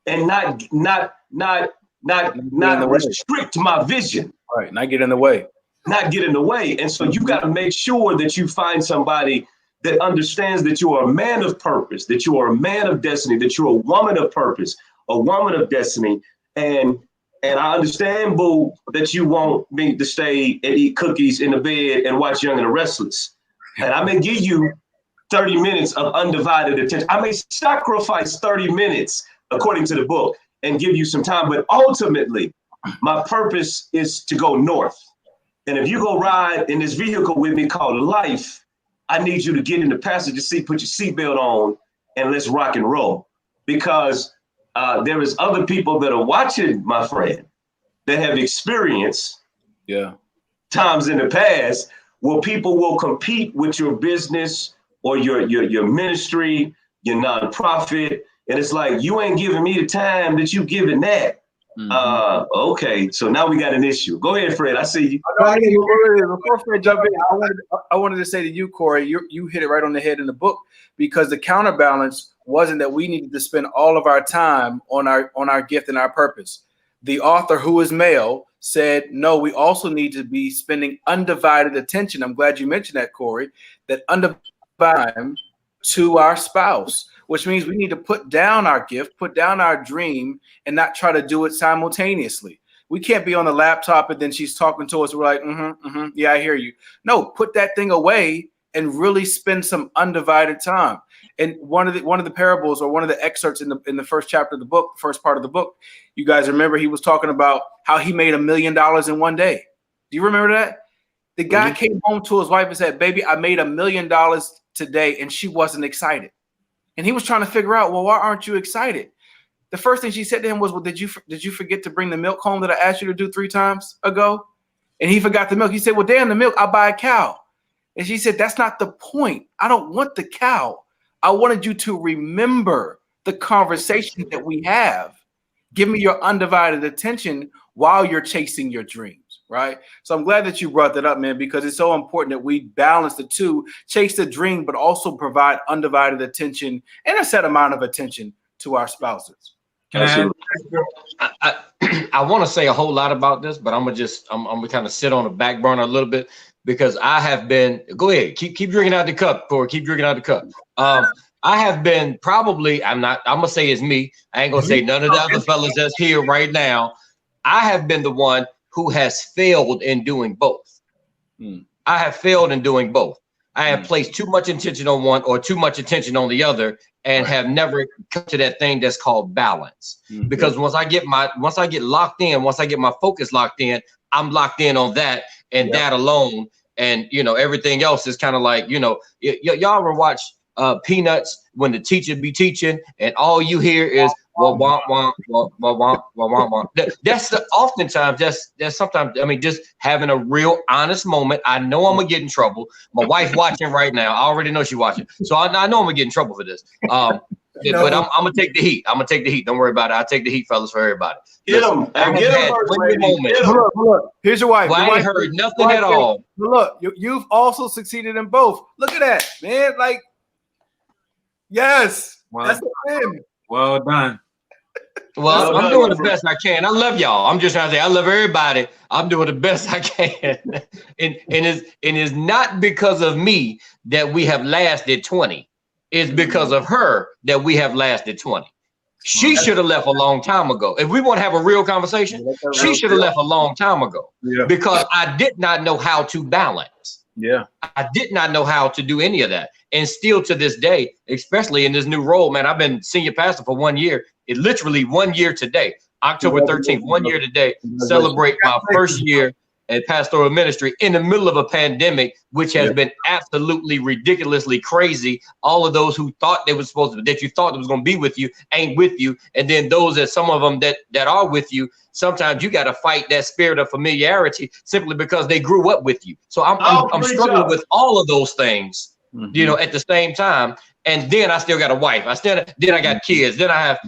and not restrict my vision.
Right. Not get in the way.
Not get in the way. And so you got to make sure that you find somebody that understands that you are a man of purpose, that you are a man of destiny, that you're a woman of purpose, a woman of destiny. And I understand, Boo, that you want me to stay and eat cookies in the bed and watch Young and the Restless. And I may give you 30 minutes of undivided attention. I may sacrifice 30 minutes, according to the book, and give you some time. But ultimately, my purpose is to go north. And if you go ride in this vehicle with me called life, I need you to get in the passenger seat, put your seatbelt on, and let's rock and roll. Because there is other people that are watching, my friend, that have experienced times in the past where people will compete with your business or your ministry, your nonprofit. And it's like, you ain't giving me the time that you giving that. Okay, so now we got an issue. Go ahead, Fred. I see you.
Before Fred jump in, I wanted to say to you, Corey, you hit it right on the head in the book, because the counterbalance wasn't that we needed to spend all of our time on our gift and our purpose. The author, who is male, said, no, we also need to be spending undivided attention. I'm glad you mentioned that, Corey, that undivided time to our spouse, which means we need to put down our gift, put down our dream, and not try to do it simultaneously. We can't be on the laptop and then she's talking to us. We're like, yeah, I hear you. No, put that thing away and really spend some undivided time. And one of the parables, or one of the excerpts in the first chapter of the book, first part of the book, you guys remember he was talking about how he made $1 million in one day. Do you remember that? The guy came home to his wife and said, baby, I made $1 million today, and she wasn't excited. And he was trying to figure out, well, why aren't you excited? The first thing she said to him was, well, did you forget to bring the milk home that I asked you to do 3 times ago? And he forgot the milk. He said, well, damn, the milk, I'll buy a cow. And she said, that's not the point. I don't want the cow. I wanted you to remember the conversation that we have. Give me your undivided attention while you're chasing your dreams, right? So I'm glad that you brought that up, man, because it's so important that we balance the two, chase the dream, but also provide undivided attention and a set amount of attention to our spouses.
I want to say a whole lot about this, but I'm gonna kind of sit on the back burner a little bit, because I have been, go ahead, keep drinking out the cup, Corey, keep drinking out the cup. I have been probably, I'm gonna say it's me. I ain't gonna say none of the other fellas that's here right now. I have been the one who has failed in doing both. I have failed in doing both. I have placed too much attention on one or too much attention on the other, and have never come to that thing that's called balance. Because once I get locked in, once I get my focus locked in, I'm locked in on that and that alone. And everything else is kind of like, y'all ever watch Peanuts when the teacher be teaching and all you hear is That's oftentimes that's sometimes, I mean, just having a real honest moment. I know I'm gonna get in trouble. My wife's watching right now. I already know she's watching, so I know I'm gonna get in trouble for this. But I'm gonna take the heat. I'm gonna take the heat. Don't worry about it. I'll take the heat, fellas, for everybody.
Get them.
Look, here's your wife.
Well, I ain't heard nothing at all.
Look, you've also succeeded in both. Look at that, man. Like, yes, that's the win.
Well done.
Well, I'm doing the best I can. I love y'all. I'm just trying to say I love everybody. I'm doing the best I can. and it's not because of me that we have lasted 20. It's because of her that we have lasted 20. She should have left a long time ago. If we want to have a real conversation, she should have left a long time ago. Because I did not know how to balance. I did not know how to do any of that. And still to this day, especially in this new role, man, I've been senior pastor for 1 year. It literally 1 year today, October 13th, 1 year today, celebrate my first year at pastoral ministry in the middle of a pandemic, which has been absolutely ridiculously crazy. All of those who thought they were supposed to, that you thought was going to be with you, ain't with you. And then those that some of them that are with you, sometimes you got to fight that spirit of familiarity simply because they grew up with you. So I'm struggling with all of those things, at the same time. And then I still got a wife. Then I got kids. Then I have,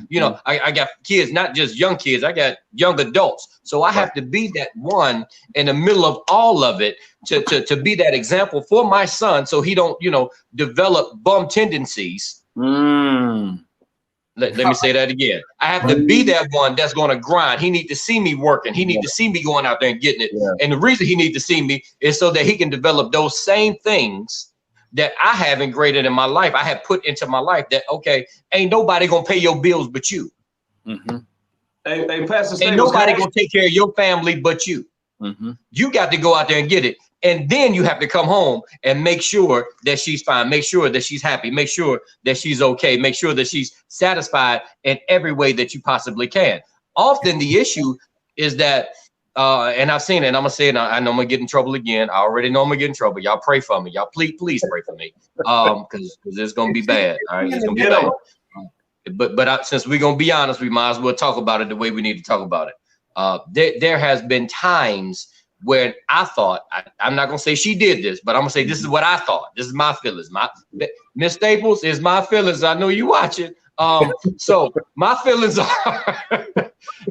I got kids, not just young kids. I got young adults. So I have to be that one in the middle of all of it to be that example for my son, so he don't, develop bum tendencies Let me say that again. I have to be that one that's going to grind. He need to see me working. He need to see me going out there and getting it.
Yeah.
And the reason he need to see me is so that he can develop those same things that I have integrated in my life. I have put into my life that, okay, ain't nobody going to pay your bills but you.
Hey, Pastor Staples,
ain't nobody going to take care of your family but you. You got to go out there and get it. And then you have to come home and make sure that she's fine, make sure that she's happy, make sure that she's okay, make sure that she's satisfied in every way that you possibly can. Often the issue is that, and I've seen it, and I'm gonna say it, I know I'm gonna get in trouble again. I already know I'm gonna get in trouble. Y'all pray for me. Y'all please pray for me. Because it's gonna be bad. All right, it's gonna be bad. But since we're gonna be honest, we might as well talk about it the way we need to talk about it. There has been times where I thought, I'm not gonna say she did this, but I'm gonna say this is what I thought. This is my feelings. Miss Staples is my feelings. I know you watch it. So my feelings are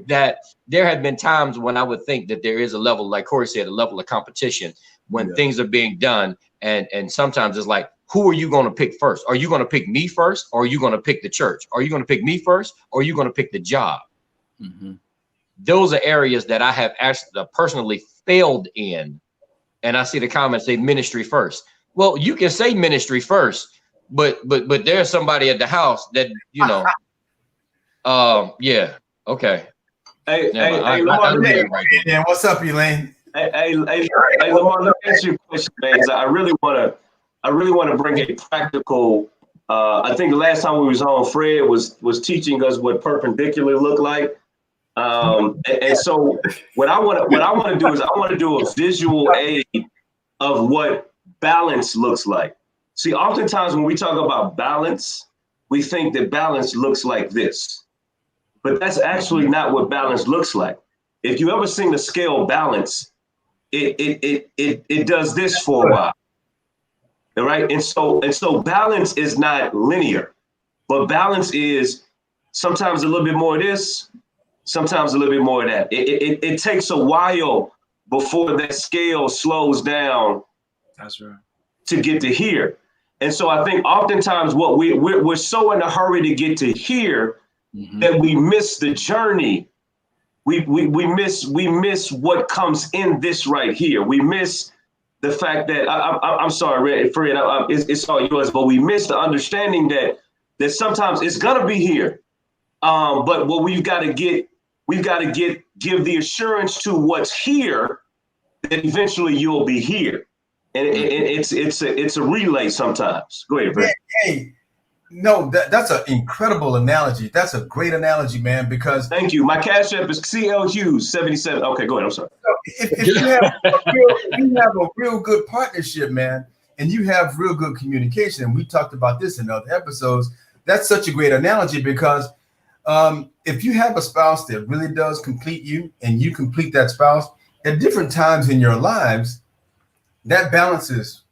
that there have been times when I would think that there is a level, like Corey said, a level of competition when things are being done, and sometimes it's like, who are you going to pick first? Are you going to pick me first, or are you going to pick the church? Are you going to pick me first, or are you going to pick the job? Those are areas that I have actually personally failed in. And I see the comments say ministry first. Well, you can say ministry first, but there's somebody at the house that, you know, yeah, okay.
Hey, Lamar,
what's up, Elaine?
Hey, Lamar, let me ask you a question, man. I really want to bring a practical. I think the last time we was on, Fred was teaching us what perpendicular looked like. And so what I want to do is I want to do a visual aid of what balance looks like. See, oftentimes when we talk about balance, we think that balance looks like this, but that's actually not what balance looks like. If you ever seen the scale balance, it does this for a while. All right. And so balance is not linear, but balance is sometimes a little bit more of this, sometimes a little bit more of that. It takes a while before that scale slows down.
That's right.
To get to here. And so I think oftentimes what we're so in a hurry to get to here that we miss the journey. We miss what comes in this right here. We miss the fact that I'm sorry, Fred, it's all yours, but we miss the understanding that sometimes it's gonna be here. But what we've got to give the assurance to what's here that eventually you'll be here. And it's a relay sometimes. Go ahead, Fred.
Hey, no, that's an incredible analogy. That's a great analogy, man, because
thank you. My cash app is CL Hughes 77. Okay, go ahead. I'm sorry.
If you have a real good partnership, man, and you have real good communication, and we talked about this in other episodes, that's such a great analogy because if you have a spouse that really does complete you and you complete that spouse at different times in your lives, that balance is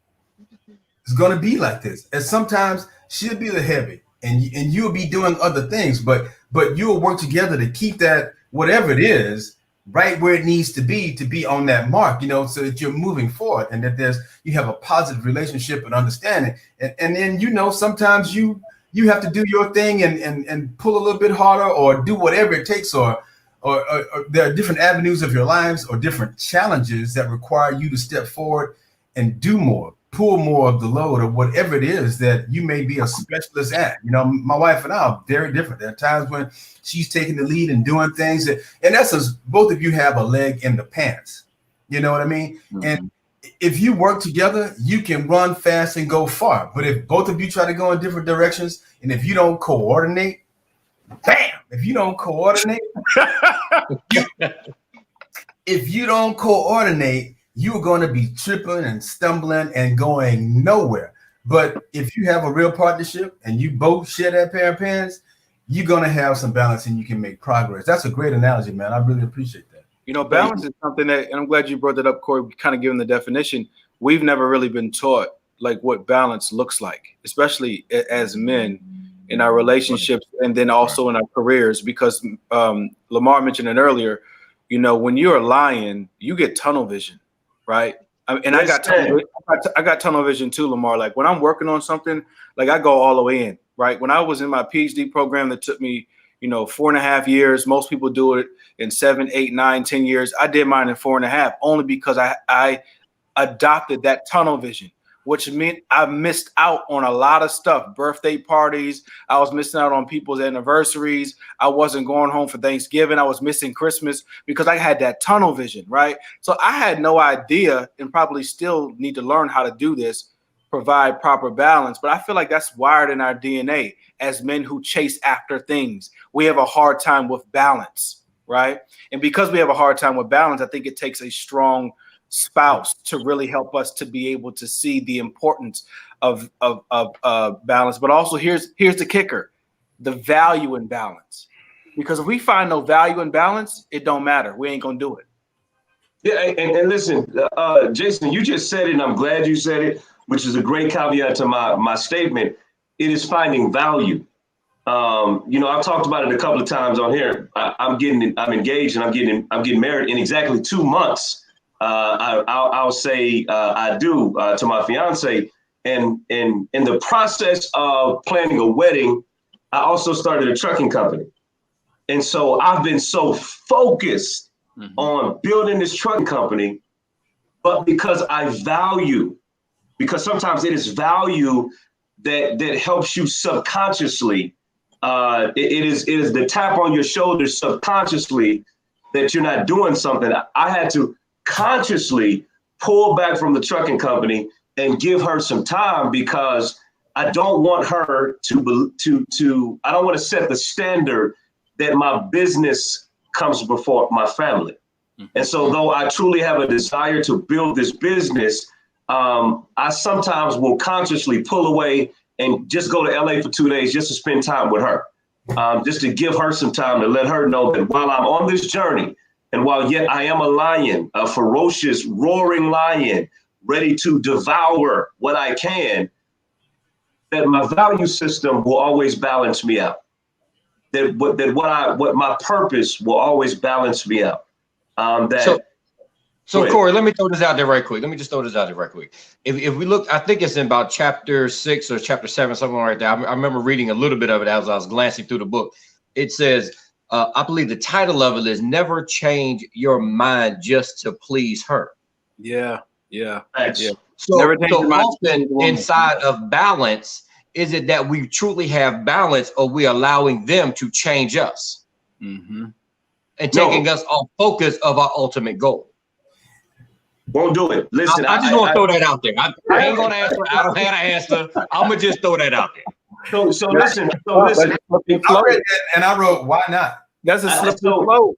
going to be like this. And sometimes she'll be the heavy and you'll be doing other things, but you'll work together to keep that, whatever it is, right where it needs to be on that mark, so that you're moving forward and that you have a positive relationship and understanding. And then, sometimes you have to do your thing and pull a little bit harder or do whatever it takes, or there are different avenues of your lives or different challenges that require you to step forward and do more, pull more of the load of whatever it is that you may be a specialist at. My wife and I are very different. There are times when she's taking the lead and doing things that, in essence, both of you have a leg in the pants. You know what I mean? And if you work together, you can run fast and go far. But if both of you try to go in different directions, and if you don't coordinate, if you don't coordinate, you're going to be tripping and stumbling and going nowhere. But if you have a real partnership and you both share that pair of pants, you're going to have some balance and you can make progress. That's a great analogy, man. I really appreciate that.
Balance is something that, and I'm glad you brought that up, Corey, kind of giving the definition. We've never really been taught like what balance looks like, especially as men in our relationships and then also in our careers, because Lamar mentioned it earlier, when you're a lion, you get tunnel vision, right? And I got tunnel vision too, Lamar. Like when I'm working on something, like I go all the way in, right? When I was in my PhD program that took me, 4.5 years, most people do it in 7, 8, 9, 10 years. I did mine in 4.5, only because I adopted that tunnel vision, which meant I missed out on a lot of stuff, birthday parties. I was missing out on people's anniversaries. I wasn't going home for Thanksgiving. I was missing Christmas because I had that tunnel vision, right? So I had no idea, and probably still need to learn how to do this, provide proper balance. But I feel like that's wired in our DNA as men who chase after things. We have a hard time with balance, right? And because we have a hard time with balance, I think it takes a strong spouse to really help us to be able to see the importance of balance. But also here's the kicker, the value in balance. Because if we find no value in balance, it don't matter. We ain't gonna do it.
Yeah, and listen, Jason, you just said it, and I'm glad you said it, which is a great caveat to my statement. It is finding value. I've talked about it a couple of times on here. I'm engaged and I'm getting married in exactly 2 months. I'll say I do to my fiance, and in the process of planning a wedding, I also started a trucking company, and so I've been so focused on building this trucking company, but because sometimes it is value that helps you subconsciously. It is the tap on your shoulder subconsciously that you're not doing something. I had to consciously pull back from the trucking company and give her some time, because I don't want her I don't want to set the standard that my business comes before my family. And so though I truly have a desire to build this business, I sometimes will consciously pull away and just go to LA for 2 days just to spend time with her, just to give her some time, to let her know that while I'm on this journey, and while yet I am a lion, a ferocious, roaring lion, ready to devour what I can, that my value system will always balance me out. That what my purpose will always balance me out.
So Corey, let me throw this out there right quick. If we look, I think it's in about chapter 6 or chapter 7, something right there. I remember reading a little bit of it as I was glancing through the book. It says, I believe the title of it is "Never Change Your Mind Just to Please Her."
Yeah.
So often inside of balance, is it that we truly have balance, or we allowing them to change us and taking us off focus of our ultimate goal?
Won't do it. Listen,
I just want to throw that out there. I ain't gonna answer. I don't have an answer. I'm gonna just throw that out there.
So listen.
I read that and I wrote, why not?
That's a slippery slope.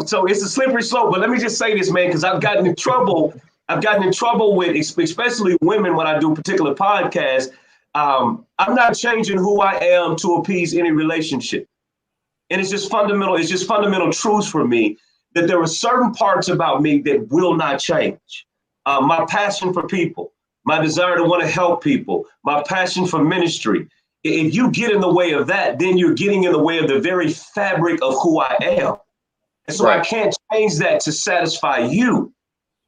So it's a slippery slope. But let me just say this, man, because I've gotten in trouble with, especially women, when I do particular podcasts. I'm not changing who I am to appease any relationship. And it's just fundamental truths for me, that there are certain parts about me that will not change. My passion for people, my desire to want to help people, my passion for ministry. If you get in the way of that, then you're getting in the way of the very fabric of who I am. And so I can't change that to satisfy you.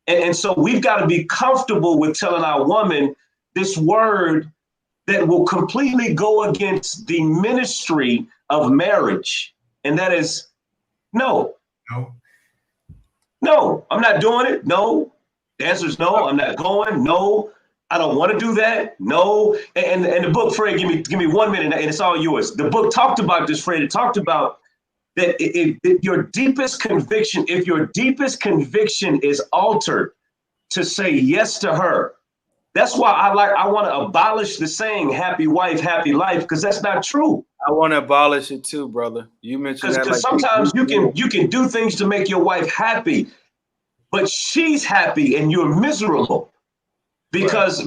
And so we've got to be comfortable with telling our woman this word that will completely go against the ministry of marriage. And that is no. No, I'm not doing it. No. The answer is no, I'm not going. No, I don't want to do that. No. And the book, Fred, give me 1 minute and it's all yours. The book talked about this, Fred. It talked about that if your deepest conviction, is altered to say yes to her. That's why I want to abolish the saying happy wife, happy life, because that's not true.
I want to abolish it too, brother. You mentioned that.
Because sometimes you can do things to make your wife happy, but she's happy and you're miserable because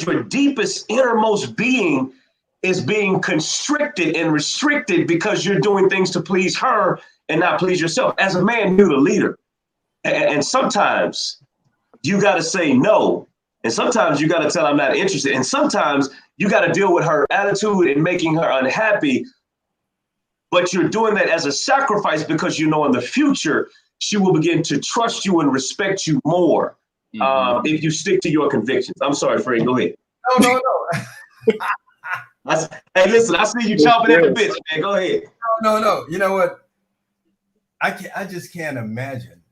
your deepest, innermost being is being constricted and restricted because you're doing things to please her and not please yourself. As a man, you're the leader. And sometimes you got to say no. And sometimes you got to tell her I'm not interested. And sometimes you got to deal with her attitude and making her unhappy. But you're doing that as a sacrifice because you know in the future, she will begin to trust you and respect you more. if you stick to your convictions. I'm sorry, Fred, go ahead.
No.
Hey, listen, I see you chomping at the bits, man. Go ahead.
No. You know what? I just can't imagine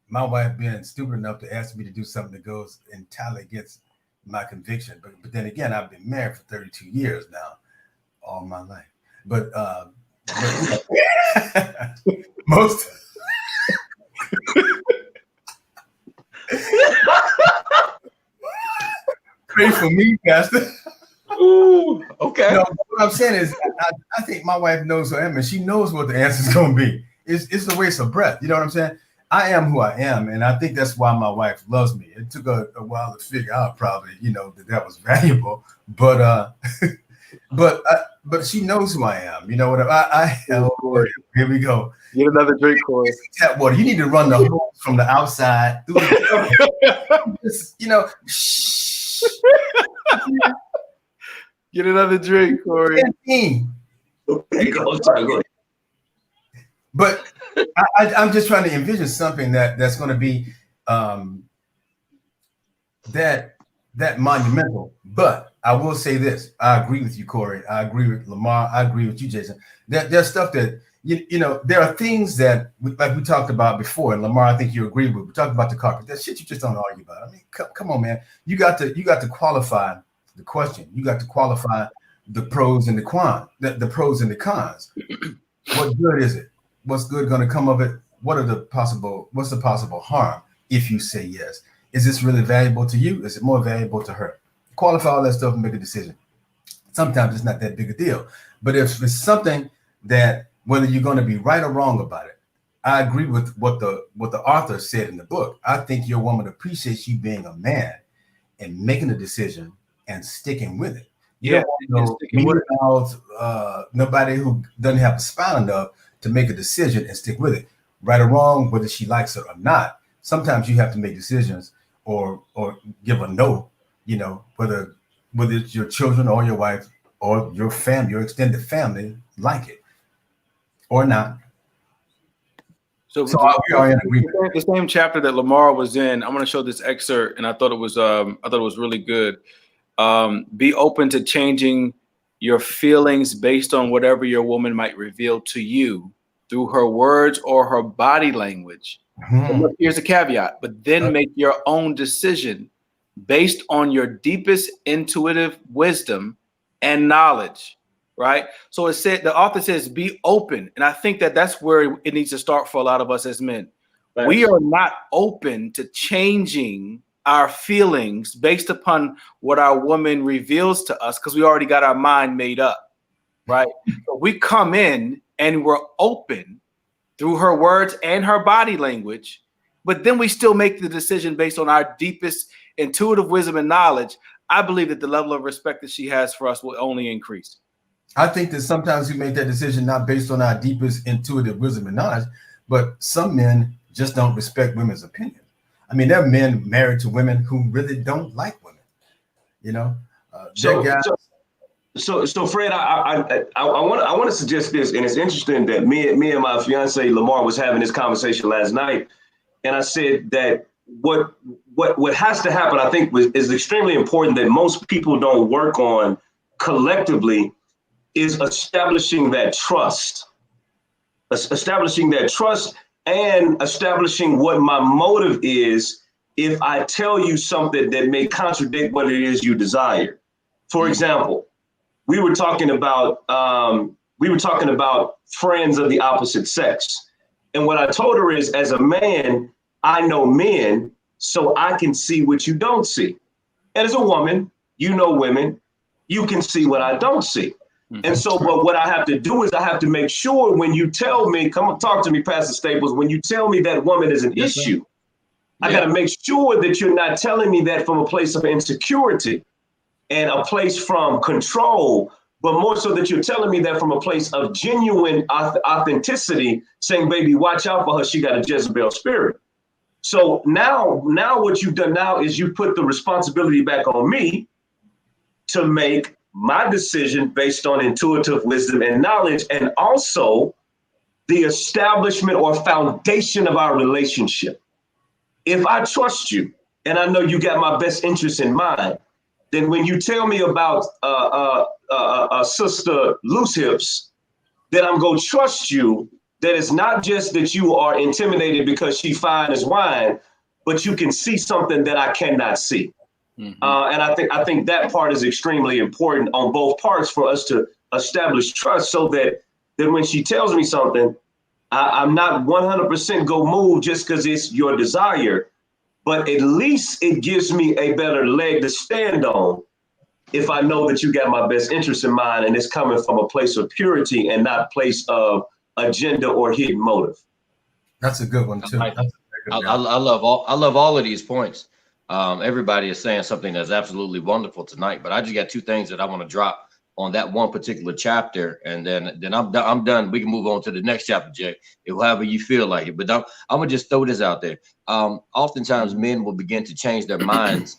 my wife being stupid enough to ask me to do something that goes entirely against my conviction. But then again, I've been married for 32 years now, all my life. But most. Pray for me, Pastor.
Ooh, okay.
No, what I'm saying is, I think my wife knows who I am, and she knows what the answer is going to be. It's a waste of breath. You know what I'm saying? I am who I am, and I think that's why my wife loves me. It took a while to figure out, probably, that was valuable, but but she knows who I am. You know what here we go.
Get another drink, Corey.
Tap water. You need to run the hose from the outside through the, shh.
Get another drink, Corey.
Okay, go ahead.
But I'm just trying to envision something that's going to be that monumental. But I will say this: I agree with you, Corey. I agree with Lamar. I agree with you, Jason. There's stuff that there are things that, like we talked about before, and Lamar, I think you agree with. We talked about the carpet. That shit you just don't argue about. I mean, come on, man. You got to qualify the question. You got to qualify the pros and the cons. The pros and the cons. What good is it? What's good going to come of it? What's the possible harm if you say yes? Is this really valuable to you? Is it more valuable to her? Qualify all that stuff and make a decision. Sometimes it's not that big a deal. But if it's something that, whether you're going to be right or wrong about it, I agree with what the author said in the book. I think your woman appreciates you being a man and making a decision and sticking with it. You don't want nobody who doesn't have a spine enough to make a decision and stick with it, right or wrong, whether she likes it or not. Sometimes you have to make decisions or give a no, whether it's your children or your wife or your family, your extended family, like it or not. So we are in agreement.
The same chapter that Lamar was in, I'm going to show this excerpt, and I thought it was really good. Be open to changing your feelings based on whatever your woman might reveal to you through her words or her body language. Mm-hmm. Here's a caveat, but then make your own decision based on your deepest intuitive wisdom and knowledge, right? So the author says, be open. And I think that's where it needs to start for a lot of us as men. Right. We are not open to changing our feelings based upon what our woman reveals to us because we already got our mind made up, right? So we come in and we're open through her words and her body language, but then we still make the decision based on our deepest intuitive wisdom and knowledge. I believe that the level of respect that she has for us will only increase.
I think that sometimes we make that decision not based on our deepest intuitive wisdom and knowledge, but some men just don't respect women's opinion. I mean, there are men married to women who really don't like women,
So Fred, I want to suggest this, and it's interesting that me and my fiance Lamar was having this conversation last night, and I said that what has to happen, I think, is extremely important that most people don't work on collectively is establishing that trust and establishing what my motive is if I tell you something that may contradict what it is you desire. For example, we were talking about friends of the opposite sex. And what I told her is, as a man, I know men, so I can see what you don't see. And as a woman, you know women, you can see what I don't see. And so, but what I have to do is I have to make sure when you tell me, come talk to me, Pastor Staples, when you tell me that woman is an issue, I got to make sure that you're not telling me that from a place of insecurity and a place from control, but more so that you're telling me that from a place of genuine authenticity, saying, baby, watch out for her. She got a Jezebel spirit. So now what you've done now is you put the responsibility back on me to make my decision based on intuitive wisdom and knowledge, and also the establishment or foundation of our relationship. If I trust you, and I know you got my best interest in mind, then when you tell me about Sister Loose Hips, then I'm going to trust you that it's not just that you are intimidated because she fine as wine, but you can see something that I cannot see. Mm-hmm. And I think that part is extremely important on both parts for us to establish trust, so that when she tells me something, I'm not 100% go move just because it's your desire, but at least it gives me a better leg to stand on if I know that you got my best interest in mind and it's coming from a place of purity and not a place of agenda or hidden motive.
That's a good one too.
I love all of these points. Everybody is saying something that's absolutely wonderful tonight, but I just got two things that I want to drop on that one particular chapter, and then I'm done. We can move on to the next chapter, Jay, however you feel like it. But I'm gonna just throw this out there. Oftentimes, men will begin to change their minds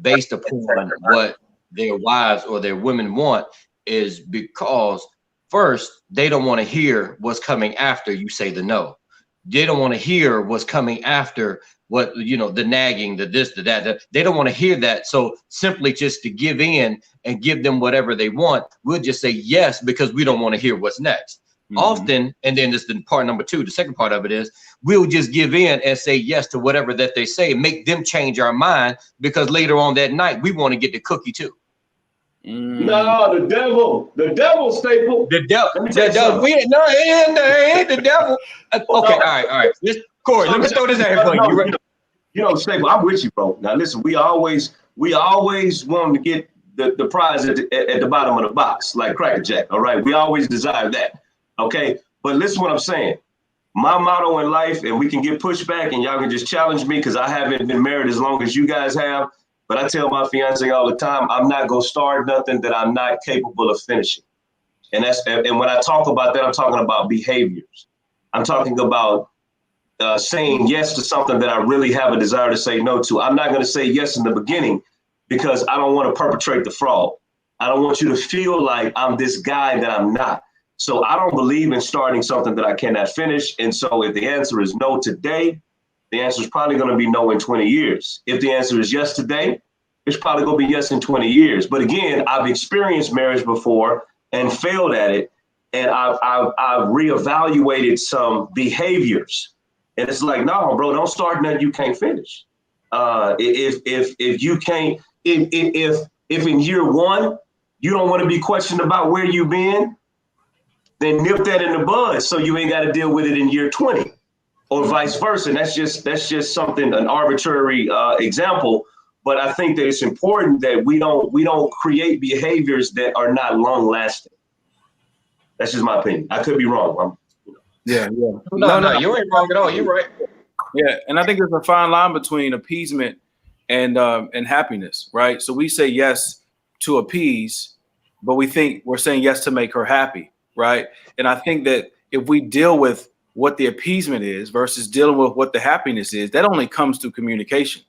based upon what their wives or their women want, is because first they don't want to hear what's coming after you say the no. They don't want to hear what's coming after what, the nagging, the this, the that. They don't want to hear that. So simply just to give in and give them whatever they want, we'll just say yes because we don't want to hear what's next. Mm-hmm. Often, and then this is the part number two, the second part of it is we'll just give in and say yes to whatever that they say, make them change our mind because later on that night we want to get the cookie too.
No, the devil, Staple.
The devil. It ain't the devil. Okay, all right. Corey, let me throw this at you.
Staple, I'm with you, bro. Now listen, we always want to get the prize at the bottom of the box, like Cracker Jack. All right, we always desire that. Okay, but listen what I'm saying. My motto in life, and we can get pushback, and y'all can just challenge me because I haven't been married as long as you guys have. But I tell my fiance all the time, I'm not gonna start nothing that I'm not capable of finishing. And when I talk about that, I'm talking about behaviors. I'm talking about saying yes to something that I really have a desire to say no to. I'm not gonna say yes in the beginning because I don't want to perpetrate the fraud. I don't want you to feel like I'm this guy that I'm not. So I don't believe in starting something that I cannot finish. And so if the answer is no today, the answer is probably going to be no in 20 years. If the answer is yes today, it's probably going to be yes in 20 years. But again, I've experienced marriage before and failed at it. And I've reevaluated some behaviors. And it's like, no, bro, don't start nothing you can't finish. If you can't, if in year one, you don't want to be questioned about where you've been, then nip that in the bud so you ain't got to deal with it in year 20. Or vice versa. And that's just something, an arbitrary example. But I think that it's important that we don't create behaviors that are not long lasting. That's just my opinion. I could be wrong.
Yeah.
No, you ain't wrong at all. You're right.
Yeah, and I think there's a fine line between appeasement and happiness, right? So we say yes to appease, but we think we're saying yes to make her happy, right? And I think that if we deal with what the appeasement is versus dealing with what the happiness is, that only comes through communication.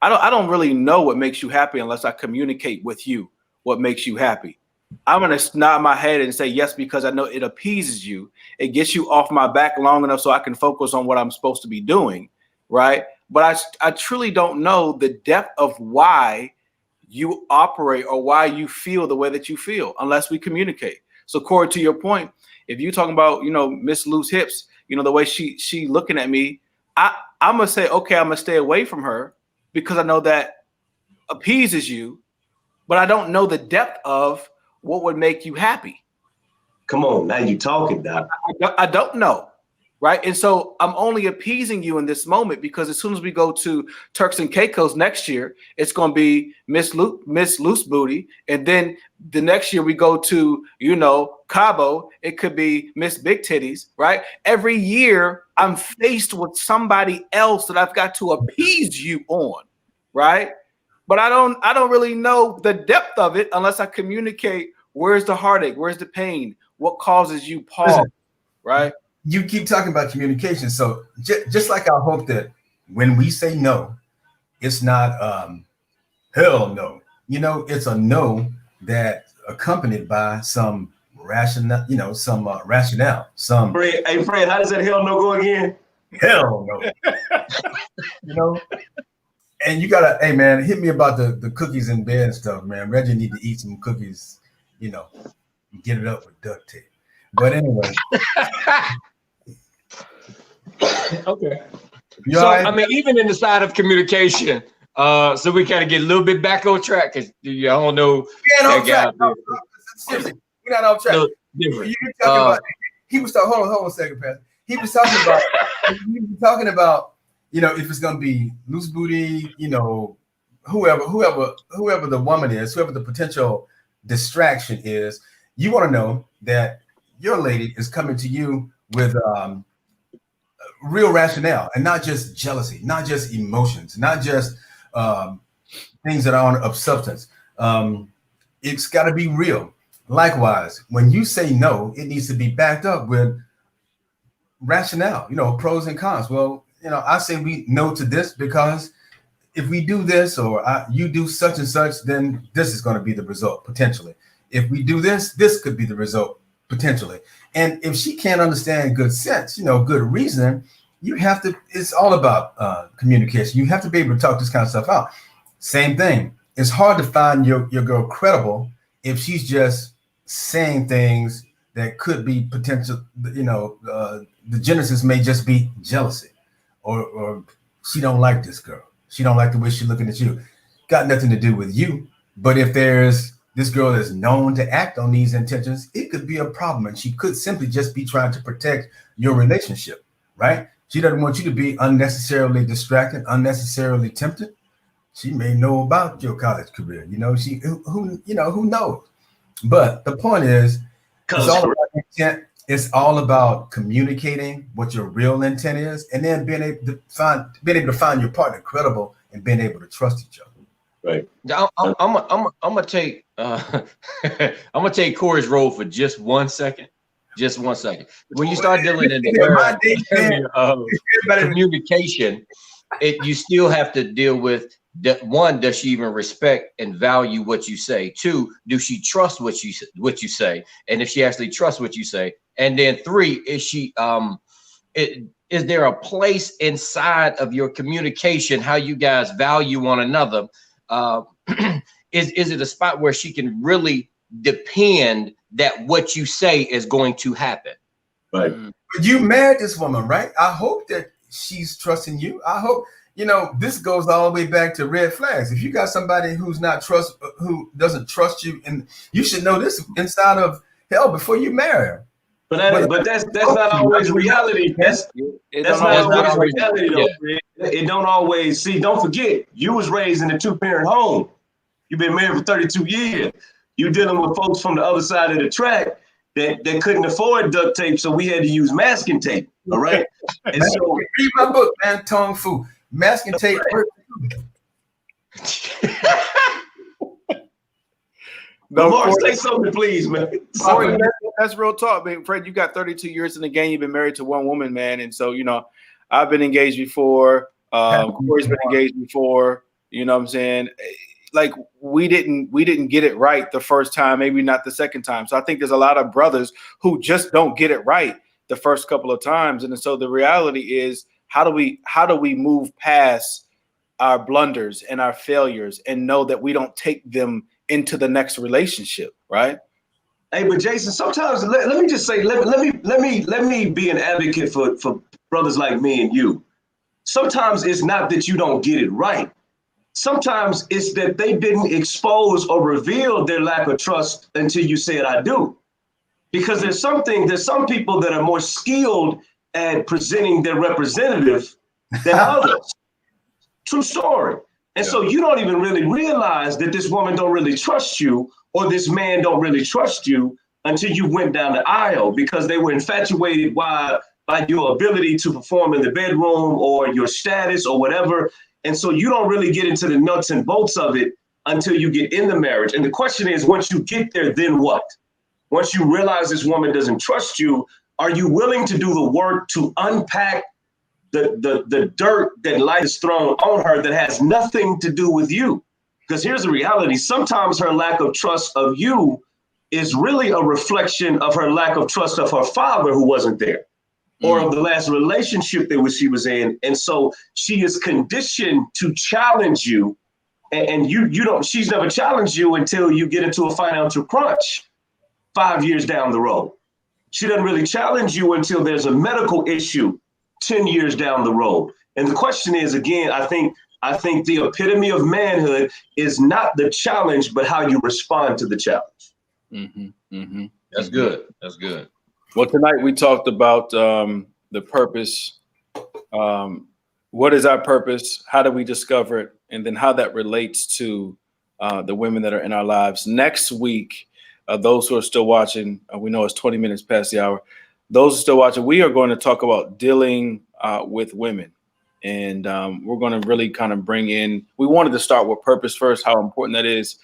I don't really know what makes you happy unless I communicate with you what makes you happy. I'm going to nod my head and say yes because I know it appeases you. It gets you off my back long enough so I can focus on what I'm supposed to be doing, right? But I truly don't know the depth of why you operate or why you feel the way that you feel unless we communicate. So Corey, to your point, if you're talking about, Miss Loose Hips, the way she looking at me, I'm going to say, okay, I'm going to stay away from her because I know that appeases you, but I don't know the depth of what would make you happy.
Come on, now you talking, Doc.
I don't know, right? And so I'm only appeasing you in this moment because as soon as we go to Turks and Caicos next year, it's going to be Miss Loose Booty. And then the next year we go to, Cabo, it could be Miss Big Titties, right? Every year I'm faced with somebody else that I've got to appease you on, right? But I don't really know the depth of it unless I communicate where's the heartache, where's the pain, what causes you pause, right?
You keep talking about communication. So just like I hope that when we say no, it's not hell no. It's a no that accompanied by some rationale, rationale.
Fred, how does that hell no go again?
Hell no. And you gotta, hey man, hit me about the cookies in bed and stuff, man. Reggie need to eat some cookies, you know, get it up with duct tape. But anyway.
Okay.
You
So,
all right?
I mean, even in the side of communication, so we kind of get a little bit back on track because I don't know.
We ain't off
that
track.
guy-
No, seriously, we're not off track.
little different.
You were talking about, he was talking, hold on a second, Pastor. He was talking about, you know, if it's gonna be loose booty, you know, whoever the woman is, whoever the potential distraction is, you want to know that your lady is coming to you with real rationale and not just jealousy, not just emotions, not just things that are of substance. It's got to be real. Likewise, when you say no, it needs to be backed up with rationale, you know, pros and cons. Well, you know, I say we no to this because if we do this or you do such and such, then this is going to be the result potentially. If we do this, this could be the result potentially. And if she can't understand good sense, you know, good reasoning, you have to, it's all about communication. You have to be able to talk this kind of stuff out. Same thing. It's hard to find your girl credible if she's just saying things that could be potential, you know, the genesis may just be jealousy or she don't like this girl. She don't like the way she's looking at you. Got nothing to do with you. But if there's this girl is known to act on these intentions, it could be a problem. And she could simply just be trying to protect your relationship, right? She doesn't want you to be unnecessarily distracted, unnecessarily tempted. She may know about your college career. You know, who knows? But the point is, it's all about intent. It's all about communicating what your real intent is, and then being able to find your partner credible and being able to trust each other.
Right.
I'm gonna take I'm gonna take Corey's role for just 1 second. Just 1 second. When you start dealing in the area of communication, you still have to deal with one, does she even respect and value what you say? Two, do she trust what you say? And if she actually trusts what you say, and then three, is she is there a place inside of your communication how you guys value one another? Is it a spot where she can really depend that what you say is going to happen?
Right.
You married this woman, right? I hope that she's trusting you. I hope, you know, this goes all the way back to red flags. If you got somebody who doesn't trust you, and you should know this inside of hell before you marry her.
But that's not always reality. That's not always reality, though. Yeah. It don't always. See, don't forget, you was raised in a 2-parent home. You've been married for 32 years. You're dealing with folks from the other side of the track that couldn't afford duct tape, so we had to use masking tape. All right. And so
read my book, man, Tong Fu. Masking tape.
Mark, say something, please, man.
Corey, that's real talk, man. Fred, you got 32 years in the game. You've been married to one woman, man, and so you know, I've been engaged before. Corey's been engaged before. You know what I'm saying? Like we didn't get it right the first time, maybe not the second time. So I think there's a lot of brothers who just don't get it right the first couple of times, and so the reality is, how do we move past our blunders and our failures and know that we don't take them into the next relationship, right?
Hey, but Jason, sometimes let me just say, let me be an advocate for brothers like me and you. Sometimes it's not that you don't get it right. Sometimes it's that they didn't expose or reveal their lack of trust until you said I do. Because there's some people that are more skilled at presenting their representative than others. True story. And so you don't even really realize that this woman don't really trust you or this man don't really trust you until you went down the aisle because they were infatuated by your ability to perform in the bedroom or your status or whatever. And so you don't really get into the nuts and bolts of it until you get in the marriage. And the question is, once you get there, then what? Once you realize this woman doesn't trust you, are you willing to do the work to unpack the dirt that light is thrown on her that has nothing to do with you? Because here's the reality. Sometimes her lack of trust of you is really a reflection of her lack of trust of her father who wasn't there. or of the last relationship that she was in. And so she is conditioned to challenge you. And you don't, she's never challenged you until you get into a financial crunch 5 years down the road. She doesn't really challenge you until there's a medical issue 10 years down the road. And the question is, again, I think the epitome of manhood is not the challenge, but how you respond to the challenge.
That's good. That's good.
Well, tonight we talked about the purpose. What is our purpose? How do we discover it? And then how that relates to the women that are in our lives. Next week, those who are still watching, we know it's 20 minutes past the hour. Those who are still watching, we are going to talk about dealing with women. And we're going to really kind of bring in, we wanted to start with purpose first, how important that is.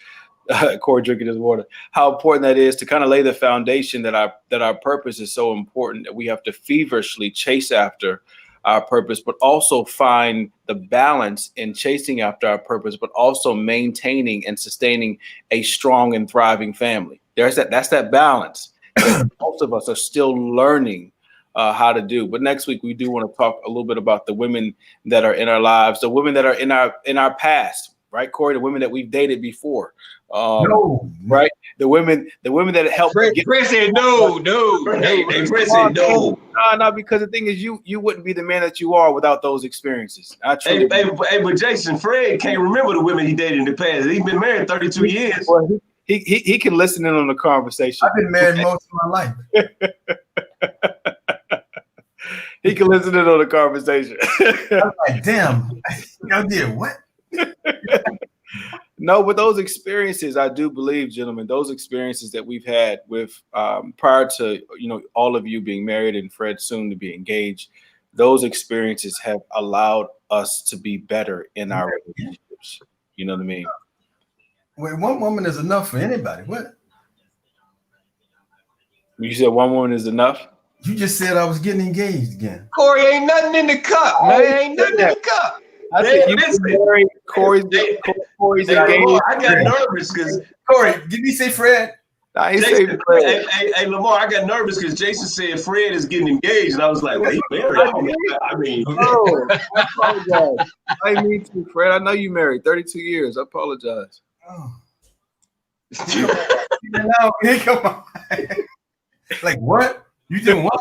Corey drinking his water, how important that is to kind of lay the foundation that our purpose is so important that we have to feverishly chase after our purpose, but also find the balance in chasing after our purpose, but also maintaining and sustaining a strong and thriving family. That's that balance that most of us are still learning how to do. But next week we do want to talk a little bit about the women that are in our lives, the women that are in our past, right, Corey? The women that we've dated before. Right? The women that helped.
Fred said no.
Fred said no.
No, because the thing is, you wouldn't be the man that you are without those experiences.
Hey, but Jason, Fred can't remember the women he dated in the past. He's been married 32 years.
Well, he can listen in on the conversation.
I've been married most of my life.
He can listen in on the conversation.
I'm like, damn, y'all did what?
No, but those experiences, I do believe, gentlemen, those experiences that we've had with prior to, all of you being married and Fred soon to be engaged, those experiences have allowed us to be better in our relationships. You know what I mean?
Well, one woman is enough for anybody. What?
You said one woman is enough?
You just said I was getting engaged again.
Corey, ain't nothing in the cup, man. Ain't nothing in the cup.
I think you married Corey's engaged.
I got nervous because
Corey, did he say Fred?
I ain't say Fred.
Hey, Lamar, I got nervous because Jason said Fred is getting engaged, and I was like, well, he married. I mean,
oh, I apologize. I didn't mean to, Fred. I know you married 32 years. I apologize.
Oh. Come on. Like what? You didn't what?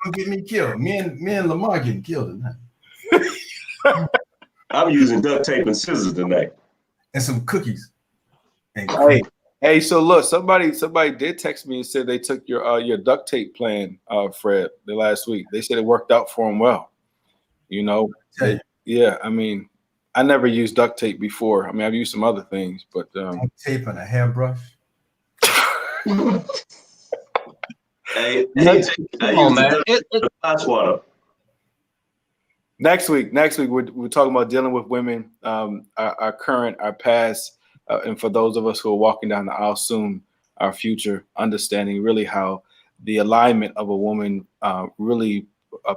Don't get me killed. Me and Lamar getting killed tonight.
I'm using duct tape and scissors tonight.
And some cookies.
Hey, so look, somebody did text me and said they took your duct tape plan, Fred, the last week. They said it worked out for them well. Yeah, I mean, I never used duct tape before. I mean, I've used some other things, but
duct tape and a hairbrush.
Hey,
come on, man.
Ice water.
Next week, we're talking about dealing with women, our current, our past, and for those of us who are walking down the aisle soon, our future, understanding really how the alignment of a woman really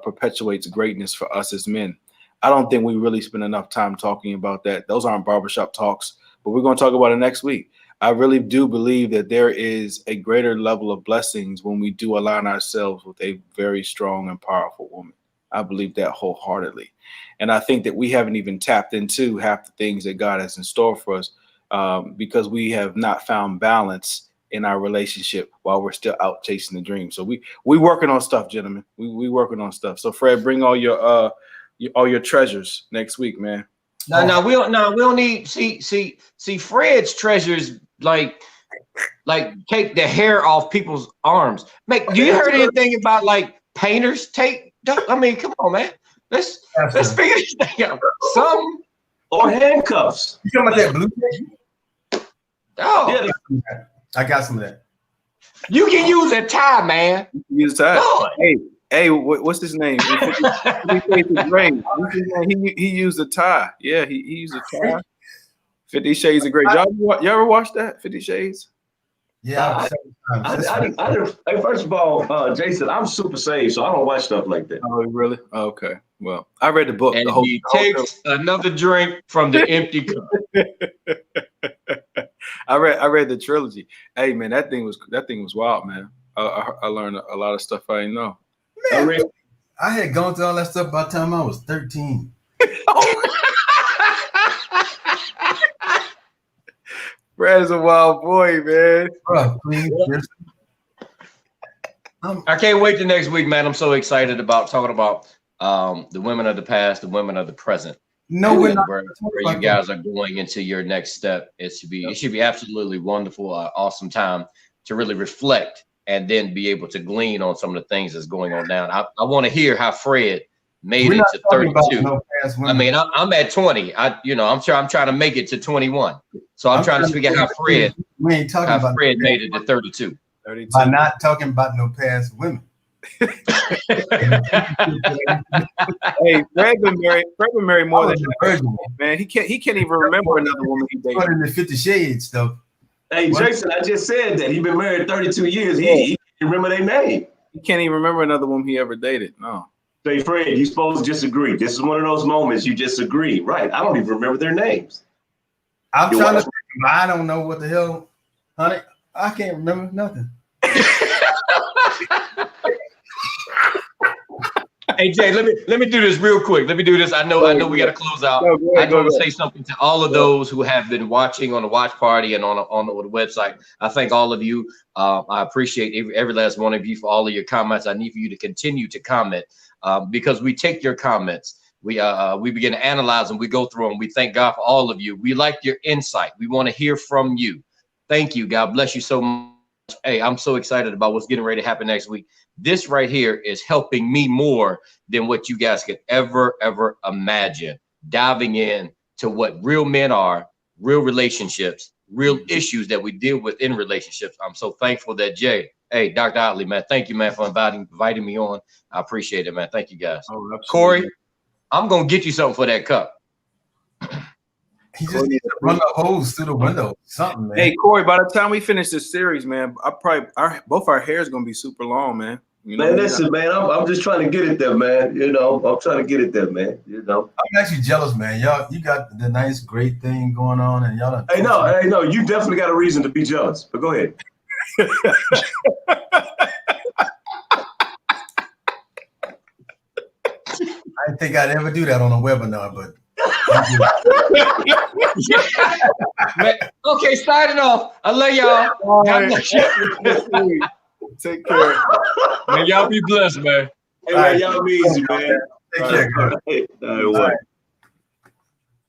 perpetuates greatness for us as men. I don't think we really spend enough time talking about that. Those aren't barbershop talks, but we're going to talk about it next week. I really do believe that there is a greater level of blessings when we do align ourselves with a very strong and powerful woman. I believe that wholeheartedly. And I think that we haven't even tapped into half the things that God has in store for us because we have not found balance in our relationship while we're still out chasing the dream. So we working on stuff, gentlemen. We working on stuff. So Fred, bring all your treasures next week, man.
No, we don't need see Fred's treasures like take the hair off people's arms. Do you heard anything about like painters take? I mean, come on, man. Let's figure this thing out. Some
or handcuffs.
You talking about that blue thing?
Oh,
yeah, I got some of that.
You can use a tie, man.
Use a tie.
Oh.
Hey, what's his name? He used a tie. Yeah, he used a tie. 50 Shades of Grey. You ever watch that? 50 Shades?
Yeah.
Hey, first of all, Jason, I'm super saved, so I don't watch stuff like that.
Oh, really? Okay. Well, I read the book.
And he takes another drink from the empty cup.
I read the trilogy. Hey, man, that thing was wild, man. I learned a lot of stuff I didn't know.
Man, I had gone through all that stuff by the time I was 13.
Brad's a wild boy, man.
Bro, please.
I can't wait to next week, man. I'm so excited about talking about the women of the past, the women of the present.
No, we're not.
Where you guys are going into your next step. It should be absolutely wonderful, awesome time to really reflect and then be able to glean on some of the things that's going on now. I want to hear how Fred made it to 32. I mean, I'm at 20. I'm trying to make it to 21. So I'm trying to figure out how Fred made it to 32.
32.
By not talking about no past women.
Hey, Fred been married more than
virgin,
man. He can't even remember another woman he dated.
150 Shades stuff.
Hey, Jason, I just said that he been married 32 years. He can't remember their name.
He can't even remember another woman he ever dated. No.
Say, Fred, you supposed to disagree. This is one of those moments you disagree. Right. I don't even remember their names.
I'm trying to think, but I don't know what the hell, honey. I can't remember nothing.
Hey Jay, let me do this real quick. Let me do this. I know we got to close out. I just want to say something to all of those who have been watching on the watch party and on the website. I thank all of you. I appreciate every last one of you for all of your comments. I need for you to continue to comment because we take your comments. We begin to analyze them. We go through them. We thank God for all of you. We like your insight. We want to hear from you. Thank you. God bless you so much. Hey, I'm so excited about what's getting ready to happen next week. This right here is helping me more than what you guys could ever imagine. Diving in to what real men are, real relationships, real issues that we deal with in relationships. I'm so thankful that Jay, hey, Dr. Otley, man, thank you, man, for inviting me on. I appreciate it, man. Thank you, guys.
Oh,
Corey, I'm gonna get you something for that cup.
He just needs to run the hose through the window. Something, man.
Hey, Corey, by the time we finish this series, man, both our hair is gonna be super long, man. You know,
Man, listen, man, I'm just trying to get it there, man. You know, I'm trying to get it there, man. You know,
I'm actually jealous, man. You got the nice, great thing going on, and y'all.
Hey, no, you definitely got a reason to be jealous. But go ahead.
I didn't think I'd ever do that on a webinar, but.
Man, okay, signing off. I love y'all. God bless you.
Take care.
Man, y'all be blessed, man.
Hey, man, y'all be easy, man.
Take care,
All right.